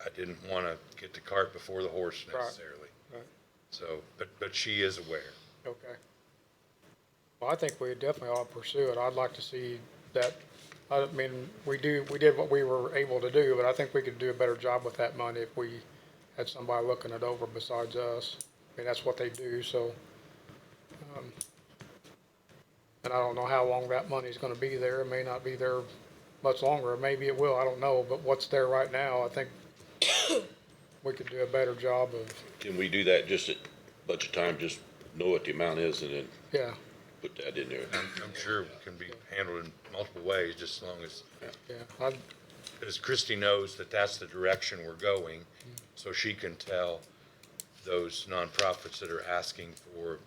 I didn't want to get the cart before the horse Right. necessarily. Right. So, but she is aware. Okay. Well, I think we definitely ought to pursue it. I'd like to see that, I mean, we did what we were able to do, but I think we could do a better job with that money if we had somebody looking it over besides us. I mean, that's what they do, so. And I don't know how long that money's gonna be there. It may not be there much longer. Maybe it will, I don't know, but what's there right now, I think we could do a better job of, Can we do that just at budget time, just know what the amount is and then yeah, put that in there? I'm sure it can be handled in multiple ways, just as long as, yeah. as Christie knows that that's the direction we're going, so she can tell those nonprofits that are asking for,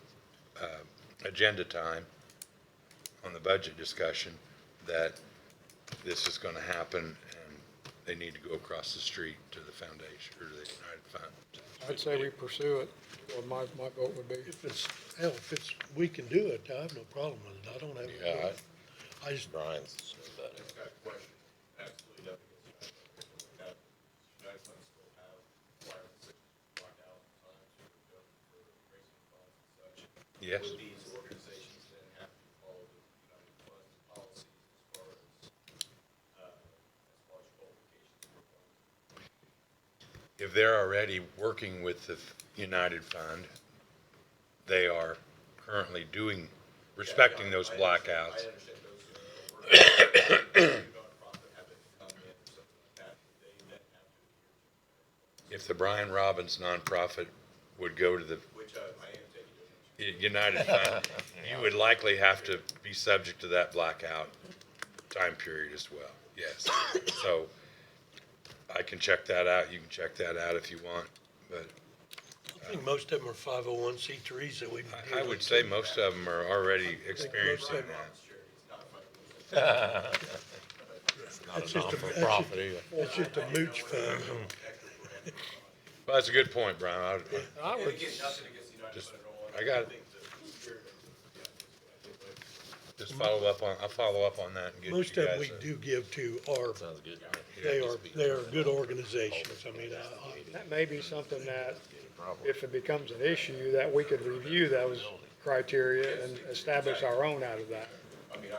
agenda time on the budget discussion, that this is gonna happen and they need to go across the street to the foundation or to the United Fund. I'd say we pursue it, what my vote would be. If it's, hell, if it's, we can do it, I have no problem with it. I don't have. Yeah, I just, Brian's about it. Got a question. Absolutely nothing against that. United Funds still have wire decisions blocked out times for raising funds and such. Yes. Would these organizations then have to follow the United Funds policies as far as qualifications for funds? If they're already working with the United Fund, they are currently respecting those blackouts. I understand those who are working, nonprofit have it come in or something like that, they then have to adhere to. If the Brian Robbins nonprofit would go to the Which I am taking. United Fund, you would likely have to be subject to that blackout time period as well, yes. So I can check that out, you can check that out if you want, but I think most of them are 501c3s that we. I would say most of them are already experiencing that. That's just that's just a mooch fund. Well, that's a good point, Brian. I would, I got it. Just follow up on, I'll follow up on that and get you guys. Most of them we do give to are, they are good organizations. I mean, that may be something that, if it becomes an issue, that we could review those criteria and establish our own out of that. I mean,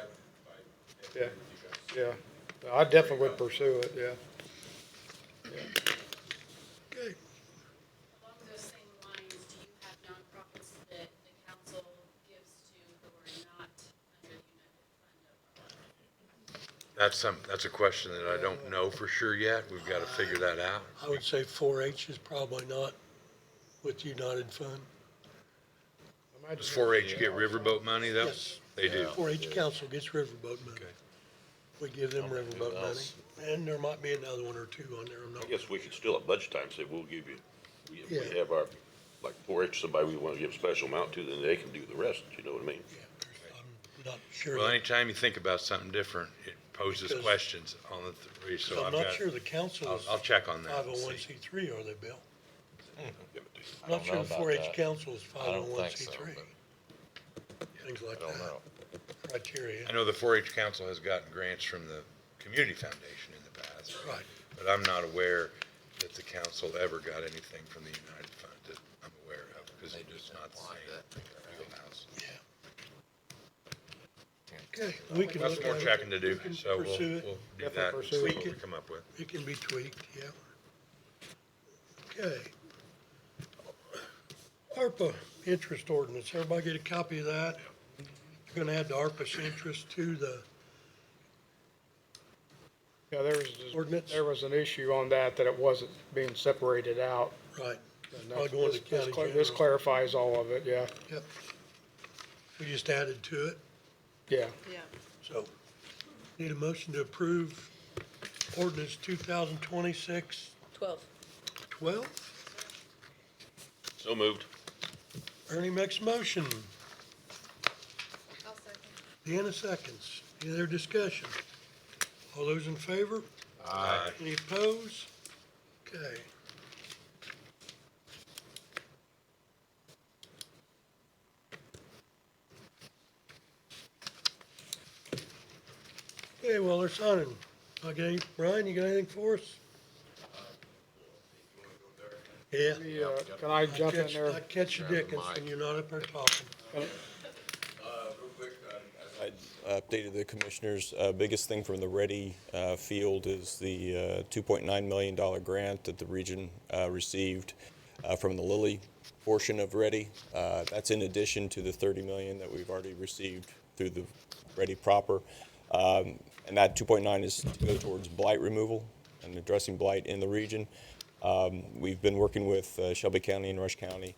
Yeah, yeah. I definitely would pursue it, yeah. okay. Along those same lines, do you have nonprofits that the council gives to who are not under the United Fund? That's a question that I don't know for sure yet. We've got to figure that out. I would say 4-H is probably not with United Fund. Does 4-H get riverboat money though? Yes. They do. 4-H council gets riverboat money. We give them riverboat money. And there might be another one or two on there. I'm not. I guess we could still at budget time say, we'll give you, we Yeah. have our, like 4-H, somebody we want to give a special amount to, then they can do the rest, you know what I mean? I'm not sure. Well, anytime you think about something different, it poses Because- questions on the three, so I'm I've not got. sure the council is. I'll check on that and see. 501c3, are they, Bill? I'm I not don't sure know the about 4-H that. council is I don't think so, 501c3. Things like I don't that, know. criteria. I know the 4-H Council has gotten grants from the Community Foundation in the past. Right. But I'm not aware that the council ever got anything from the United Fund that I'm aware of, because it's just not the same wheelhouse. Okay, we can Lots look more at it. checking to do, We can so we'll pursue it. do Definitely that and see pursue what it. we come up with. It can be tweaked, yeah. Okay. ARPA interest ordinance, everybody get a copy of that? You're gonna add the ARPA's interest to the Yeah, ordinance? there was an issue on that it wasn't being separated out. Right, And probably going to this county this general. clarifies all of it, yeah, Yep. We just added to it, yeah. Yeah. so need a motion to approve ordinance 2026-12. 12. So moved. Ernie makes a motion. I'll second. Deanna seconds. Any other discussion? All those in favor? Aye. Any opposed? Okay. Okay, well, they're signing. Okay, Brian, you got anything for us? Yeah. Can I jump in there? I catch you Dickens when you're not up there talking. Real quick, I updated the commissioners. Biggest thing from the Ready field is the $2.9 million grant that the region received from the Lilly portion of Ready. That's in addition to the $30 million that we've already received through the Ready proper. And that 2.9 is to go towards blight removal and addressing blight in the region. We've been working with Shelby County and Rush County.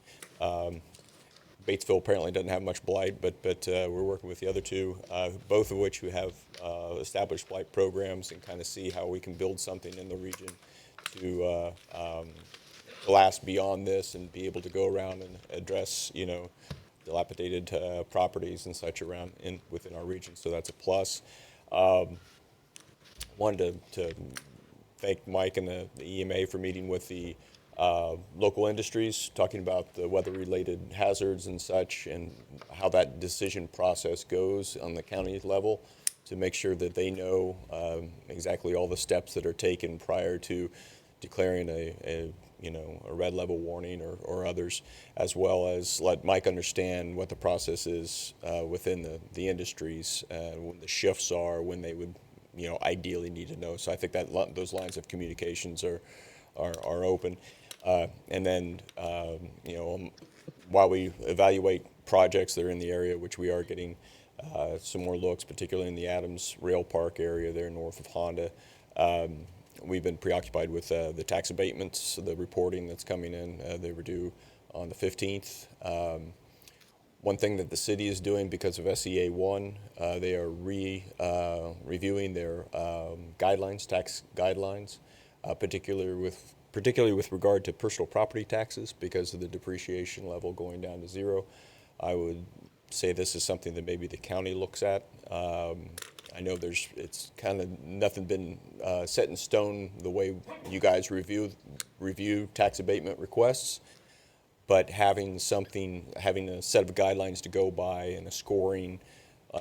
Batesville apparently doesn't have much blight, but we're working with the other two, both of which who have established blight programs, and kind of see how we can build something in the region to last beyond this and be able to go around and address, dilapidated properties and such around within our region. So that's a plus. Wanted to thank Mike and the EMA for meeting with the local industries, talking about the weather-related hazards and such, and how that decision process goes on the county level to make sure that they know exactly all the steps that are taken prior to declaring a red level warning or others, as well as let Mike understand what the process is within the industries, when the shifts are, when they would ideally need to know. So I think that those lines of communications are open. And then, while we evaluate projects that are in the area, which we are getting some more looks, particularly in the Adams Rail Park area there north of Honda, we've been preoccupied with the tax abatements, the reporting that's coming in. They were due on the 15th. One thing that the city is doing because of SEA 1, they are reviewing their guidelines, tax guidelines, particularly with regard to personal property taxes because of the depreciation level going down to zero. I would say this is something that maybe the county looks at. I know it's kind of nothing been set in stone the way you guys review tax abatement requests, but having a set of guidelines to go by and a scoring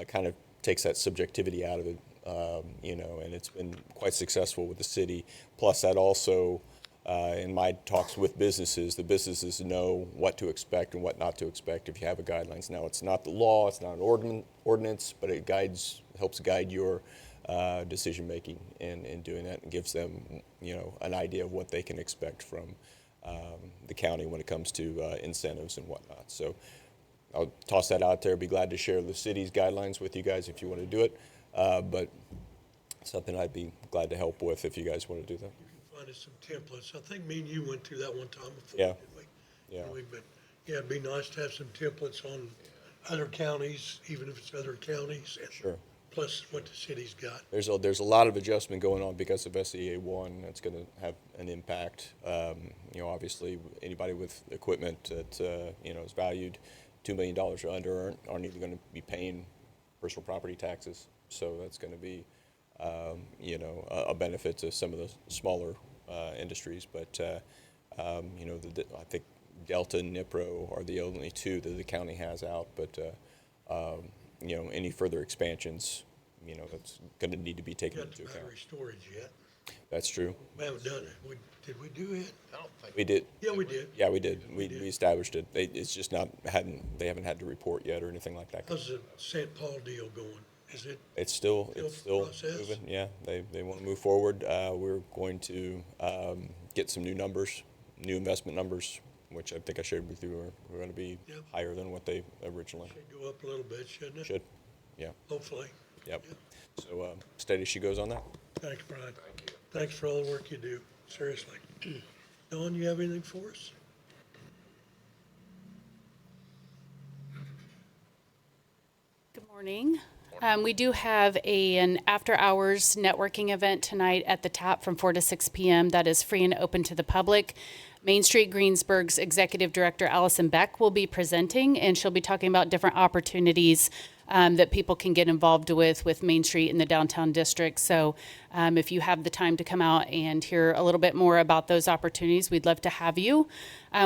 kind of takes that subjectivity out of it, and it's been quite successful with the city. Plus that also, in my talks with businesses, the businesses know what to expect and what not to expect if you have a guidelines. Now, it's not the law, it's not an ordinance, but it helps guide your decision making in doing that, and gives them, an idea of what they can expect from the county when it comes to incentives and whatnot. So I'll toss that out there. Be glad to share the city's guidelines with you guys if you want to do it, but something I'd be glad to help with if you guys want to do that. Find us some templates. I think me and you went through that one time before, Yeah. didn't we? Yeah. But yeah, it'd be nice to have some templates on other counties, even if it's other counties. And Sure. plus what the city's got. There's a lot of adjustment going on because of SEA 1. That's going to have an impact. Obviously, anybody with equipment that is valued $2 million or under aren't even going to be paying personal property taxes. So that's going to be a benefit to some of the smaller industries. But I think Delta and Nipro are the only two that the county has out. But any further expansions, that's going to need to be taken into account. Battery storage yet? That's true. We haven't done it. Did we do it? I don't think We did. Yeah, we did. Yeah, we did. We established it. It's just they haven't had to report yet or anything like that. How's the St. Paul deal going? Is it? It's still process? moving. Yeah, they want to move forward. We're going to get some new numbers, new investment numbers, which I think I shared with you are going to be Yep. higher than what they originally Should go up a little bit, shouldn't it? should. Yeah. Hopefully. Yep. So steady as she goes on that. Thanks, Brian. Thank you. Thanks for all the work you do, seriously. Dawn, you have anything for us? Good morning. We do have an after-hours networking event tonight at the TAP from 4 to 6 p.m. that is free and open to the public. Main Street Greensburg's Executive Director Allison Beck will be presenting, and she'll be talking about different opportunities that people can get involved with Main Street in the downtown district. So if you have the time to come out and hear a little bit more about those opportunities, we'd love to have you.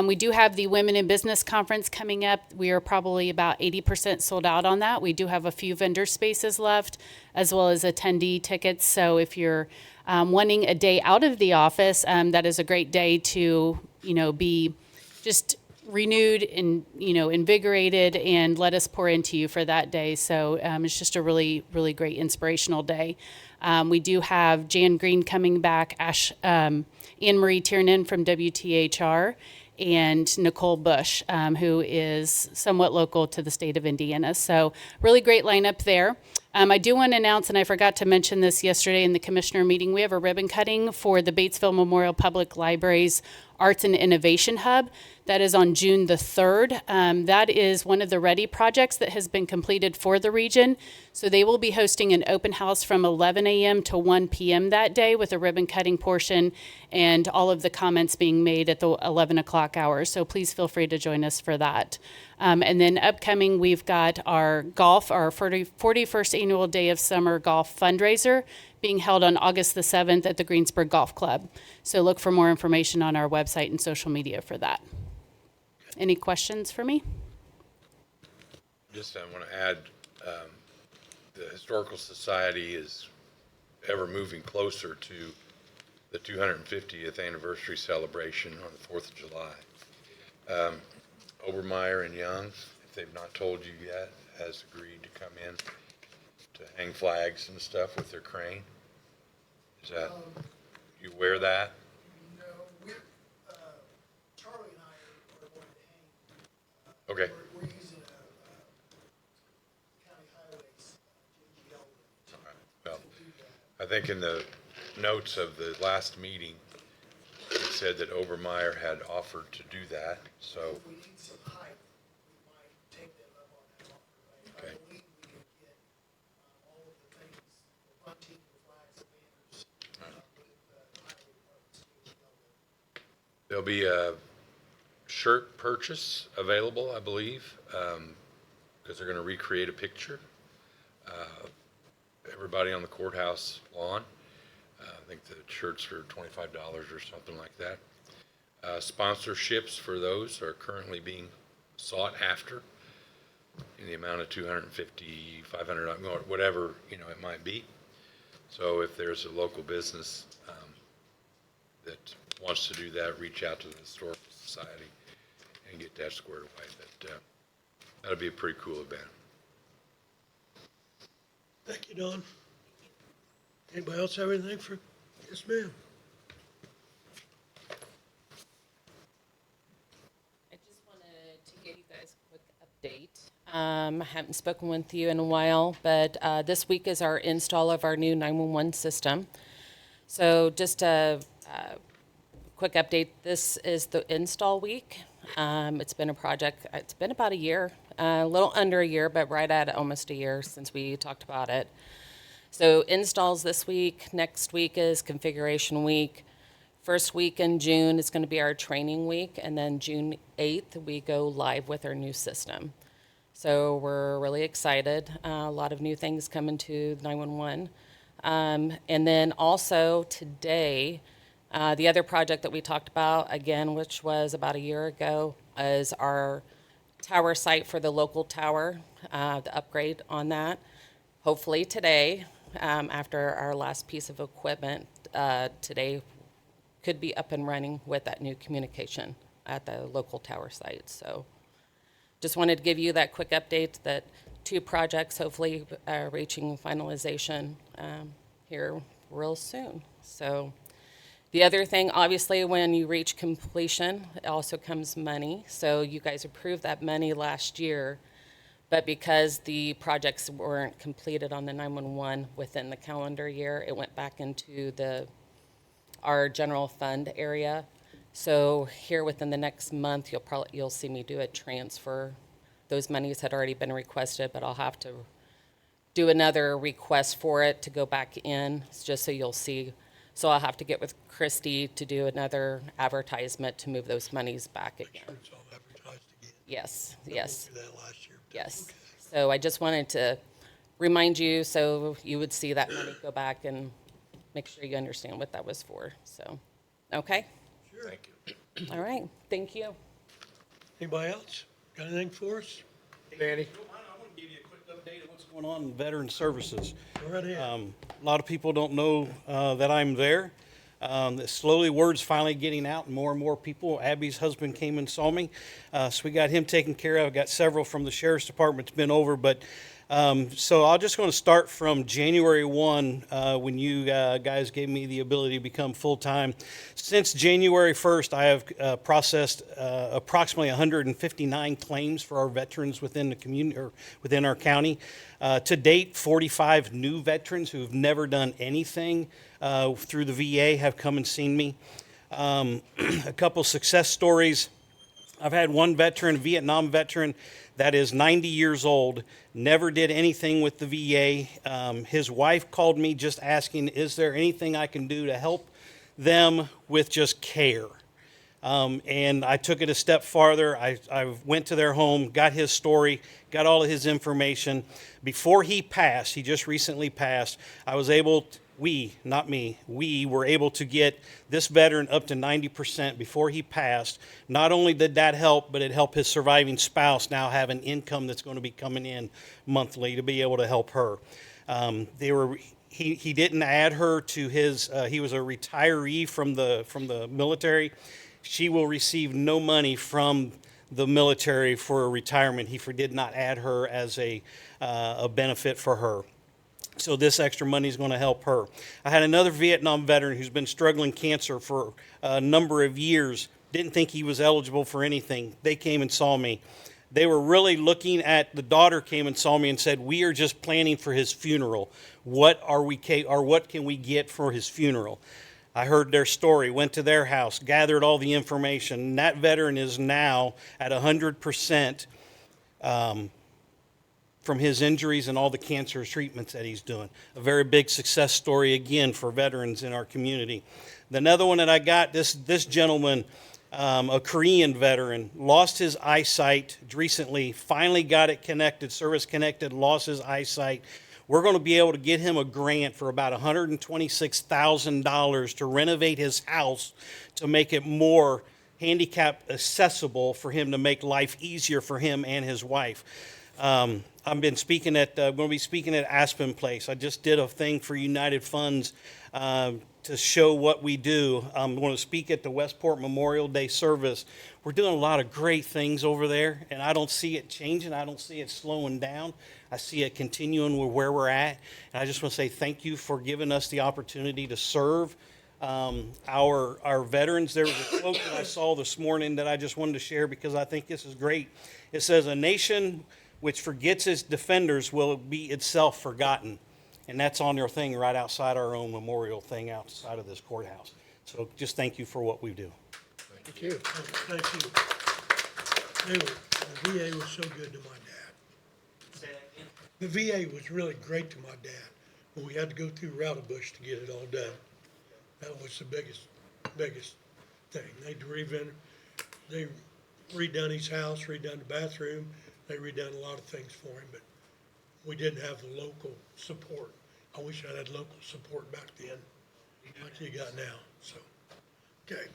We do have the Women in Business Conference coming up. We are probably about 80% sold out on that. We do have a few vendor spaces left, as well as attendee tickets. So if you're wanting a day out of the office, that is a great day to, be just renewed and, invigorated, and let us pour into you for that day. So it's just a really, really great inspirational day. We do have Jan Green coming back, Anne Marie Tiernan from WTHR, and Nicole Bush, who is somewhat local to the state of Indiana. So really great lineup there. I do want to announce, and I forgot to mention this yesterday in the commissioner meeting, we have a ribbon cutting for the Batesville Memorial Public Library's Arts and Innovation Hub. That is on June the 3rd. That is one of the READY projects that has been completed for the region. So they will be hosting an open house from 11 a.m. to 1 p.m. that day with a ribbon cutting portion and all of the comments being made at the 11 o'clock hour. So please feel free to join us for that. And then upcoming, we've got our 41st annual Day of Summer Golf fundraiser being held on August the 7th at the Greensburg Golf Club. So look for more information on our website and social media for that. Any questions for me? Just I want to add, the Historical Society is ever moving closer to the 250th anniversary celebration on the 4th of July. Obermeyer and Young, if they've not told you yet, has agreed to come in to hang flags and stuff with their crane. Is that, you aware of that? No, Charlie and I are going to hang. Okay. We're using county highways, JGL. Well, I think in the notes of the last meeting, it said that Obermeyer had offered to do that, so. If we need some height, we might take them up on that offer. I believe we can get all of the things, the bunting, the flags, the banners, with the highway department's JGL. There'll be a shirt purchase available, I believe, because they're going to recreate a picture. Everybody on the courthouse lawn. I think the shirts are $25 or something like that. Sponsorships for those are currently being sought after in the amount of $250, $500, whatever, it might be. So if there's a local business that wants to do that, reach out to the Historical Society and get that squared away. But that'll be a pretty cool event. Thank you, Don. Anybody else have anything for, yes, ma'am? I just wanted to give you guys a quick update. I haven't spoken with you in a while, but this week is our install of our new 911 system. So just a quick update, this is the install week. It's been a project, it's been about a year, a little under a year, but right at almost a year since we talked about it. So installs this week, next week is configuration week. First week in June is going to be our training week, and then June 8th, we go live with our new system. So we're really excited. A lot of new things coming to 911. And then also today, the other project that we talked about, again, which was about a year ago, is our tower site for the local tower, the upgrade on that. Hopefully today, after our last piece of equipment, today could be up and running with that new communication at the local tower site. So just wanted to give you that quick update that 2 projects hopefully reaching finalization here real soon. So the other thing, obviously, when you reach completion, it also comes money. So you guys approved that money last year, but because the projects weren't completed on the 911 within the calendar year, it went back into our general fund area. So here within the next month, you'll see me do a transfer. Those monies had already been requested, but I'll have to do another request for it to go back in, just so you'll see. So I'll have to get with Christy to do another advertisement to move those monies back again. Sure it's all advertised again. Yes, We yes, went through that last year. yes. Okay. So I just wanted to remind you so you would see that money go back and make sure you understand what that was for. So, okay? Sure. Thank you. All right, thank you. Anybody else? Got anything for us? Danny? I want to give you a quick update of what's going on in veteran services. Go right ahead. A lot of people don't know that I'm there. Slowly, word's finally getting out, and more people. Abby's husband came and saw me, so we got him taken care of. Got several from the sheriff's department's been over, but So I'm just going to start from January 1, when you guys gave me the ability to become full-time. Since January 1st, I have processed approximately 159 claims for our veterans within the community or within our county. To date, 45 new veterans who have never done anything through the VA have come and seen me. A couple success stories. I've had one veteran, a Vietnam veteran, that is 90 years old, never did anything with the VA. His wife called me just asking, is there anything I can do to help them with just care? And I took it a step farther. I went to their home, got his story, got all of his information. Before he passed, he just recently passed, I was able we were able to get this veteran up to 90% before he passed. Not only did that help, but it helped his surviving spouse now have an income that's going to be coming in monthly to be able to help her. He didn't add her to his, he was a retiree from the military. She will receive no money from the military for retirement. He did not add her as a benefit for her. So this extra money is going to help her. I had another Vietnam veteran who's been struggling cancer for a number of years. Didn't think he was eligible for anything. They came and saw me. They were really looking at, the daughter came and saw me and said, we are just planning for his funeral. What can we get for his funeral? I heard their story, went to their house, gathered all the information. And that veteran is now at 100% from his injuries and all the cancer treatments that he's doing. A very big success story, again, for veterans in our community. Another one that I got, this gentleman, a Korean veteran, lost his eyesight recently, finally got it connected, service connected, lost his eyesight. We're going to be able to get him a grant for about $126,000 to renovate his house to make it more handicap accessible for him, to make life easier for him and his wife. I've been speaking at, going to be speaking at Aspen Place. I just did a thing for United Funds to show what we do. I'm going to speak at the Westport Memorial Day service. We're doing a lot of great things over there, and I don't see it changing. I don't see it slowing down. I see it continuing with where we're at. And I just want to say thank you for giving us the opportunity to serve our veterans. There was a quote that I saw this morning that I just wanted to share because I think this is great. It says, "A nation which forgets its defenders will be itself forgotten." And that's on your thing right outside our own memorial thing outside of this courthouse. So just thank you for what we do. Thank you. Thank you. The VA was so good to my dad. The VA was really great to my dad, but we had to go through Rowdybush to get it all done. That was the biggest thing. They redone his house, redone the bathroom. They redone a lot of things for him, but we didn't have the local support. I wish I had local support back then, like you got now, so. Okay.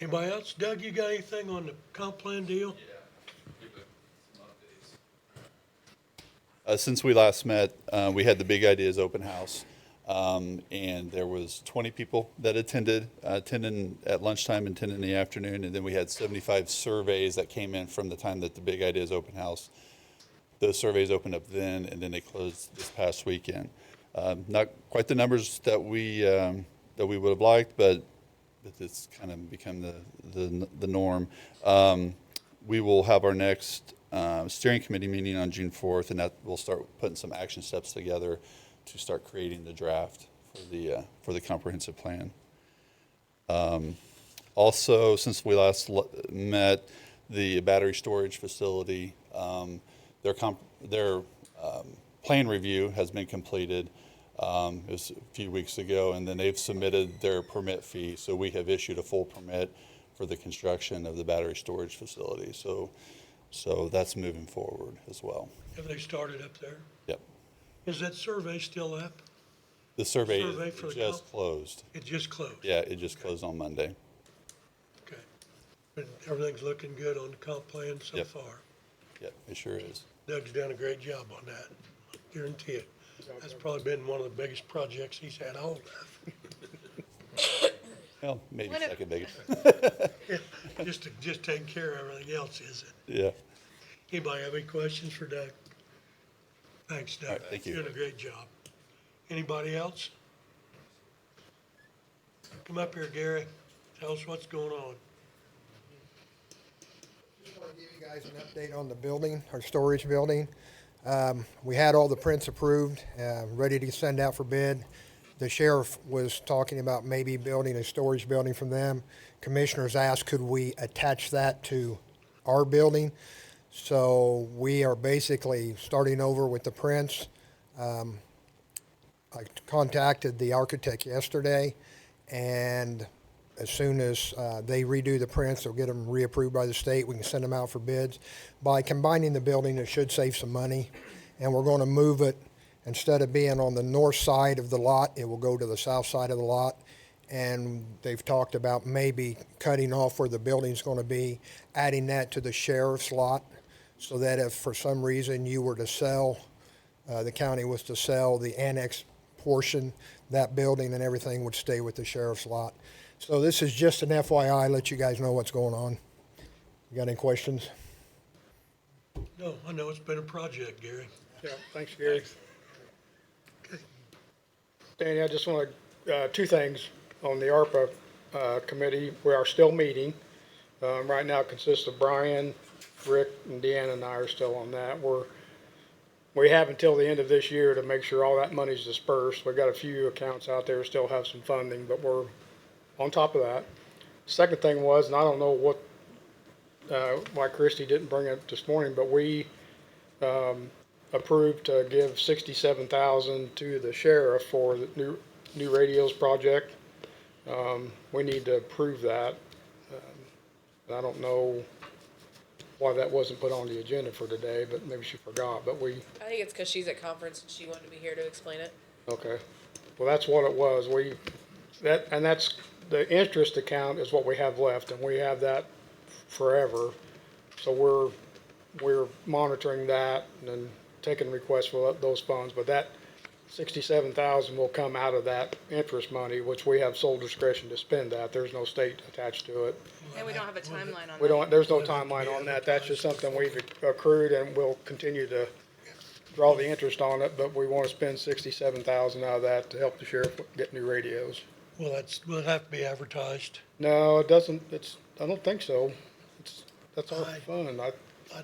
Anybody else? Doug, you got anything on the comp plan deal? Since we last met, we had the Big Ideas Open House, and there was 20 people that attended, 10 at lunchtime and 10 in the afternoon, and then we had 75 surveys that came in from the time that the Big Ideas Open House. Those surveys opened up then, and then they closed this past weekend. Not quite the numbers that we would have liked, but it's kind of become the norm. We will have our next steering committee meeting on June 4th, and that we'll start putting some action steps together to start creating the draft for the comprehensive plan. Also, since we last met, the battery storage facility, their plan review has been completed. It was a few weeks ago, and then they've submitted their permit fee. So we have issued a full permit for the construction of the battery storage facility. So that's moving forward as well. Have they started up there? Yep. Is that survey still up? The survey for the just comp? closed. It just closed? Yeah, it just closed on Monday. Okay. But everything's looking good on the comp plan so Yep. far? Yep, it sure is. Doug's done a great job on that, I guarantee it. That's probably been one of the biggest projects he's had hold of. Well, maybe second biggest. Just taking care of everything else, is it? Yeah. Anybody have any questions for Doug? Thanks, Doug. All right, thank you. You're doing a great job. Anybody else? Come up here, Gary. Tell us what's going on. Just want to give you guys an update on the building, our storage building. We had all the prints approved, ready to send out for bid. The sheriff was talking about maybe building a storage building from them. Commissioners asked, could we attach that to our building? So we are basically starting over with the prints. I contacted the architect yesterday, and as soon as they redo the prints, they'll get them reapproved by the state. We can send them out for bids. By combining the building, it should save some money, and we're going to move it. Instead of being on the north side of the lot, it will go to the south side of the lot. And they've talked about maybe cutting off where the building's going to be, adding that to the sheriff's lot, so that if for some reason you were to sell, the county was to sell the annex portion, that building and everything would stay with the sheriff's lot. So this is just an FYI, let you guys know what's going on. You got any questions? No, I know it's been a project, Gary. Yeah, thanks, Gary. Danny, I just want to, two things on the ARPA committee. We are still meeting. Right now it consists of Brian, Rick, and Deanna and I are still on that. We have until the end of this year to make sure all that money's dispersed. We've got a few accounts out there still have some funding, but we're on top of that. Second thing was, and I don't know what, why Christie didn't bring it this morning, but we approved to give $67,000 to the sheriff for the new radios project. We need to approve that. I don't know why that wasn't put on the agenda for today, but maybe she forgot, but we, I think it's because she's at conference and she wanted to be here to explain it. okay. Well, that's what it was. That's, the interest account is what we have left, and we have that forever. So we're monitoring that and then taking requests for those funds, but that $67,000 will come out of that interest money, which we have sole discretion to spend that. There's no state attached to it. And we don't have a timeline on that. We don't, there's no timeline on that. That's just something we've accrued, and we'll continue to draw the interest on it, but we want to spend $67,000 out of that to help the sheriff get new radios. Well, will it have to be advertised? No, it doesn't, I don't think so. That's our fund. I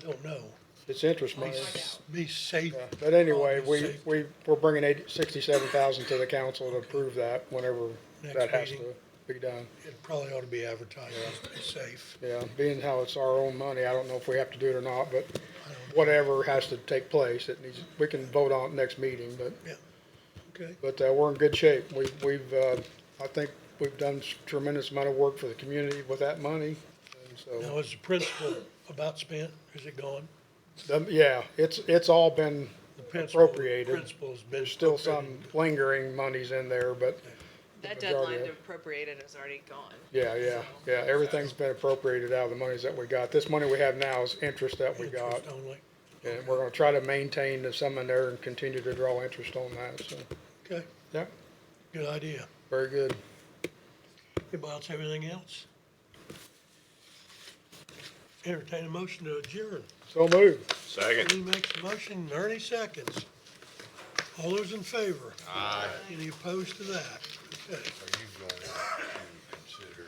don't know. It's interest money. Be safe. Yeah, but anyway, Safe. we're bringing $67,000 to the council to approve that whenever Next that has to meeting. be done. It probably ought to be advertised to be safe. Yeah, being how it's our own money, I don't know if we have to do it or not, but whatever has to take place, it needs, we can vote on it next meeting, but. Yeah. Okay. But, we're in good shape. We've, I think we've done tremendous amount of work for the community with that money, and so. Now, is the principal about spent? Is it gone? Yeah, it's all been The principal- appropriated. principal's been There's still appropriated. some lingering monies in there, but. the That majority deadline of- to appropriate it is already gone. Yeah, everything's been appropriated out of the monies that we got. This money we have now is interest that we got. Interest only. And we're gonna try to maintain the sum in there and continue to draw interest on that, so, Okay, yeah, good idea. very good. Anybody else have anything else? Entertain a motion to adjourn. So moved. Second. Ernie makes a motion, Ernie seconds. All those in favor? Aye. Any opposed to that? Okay. Are you going to consider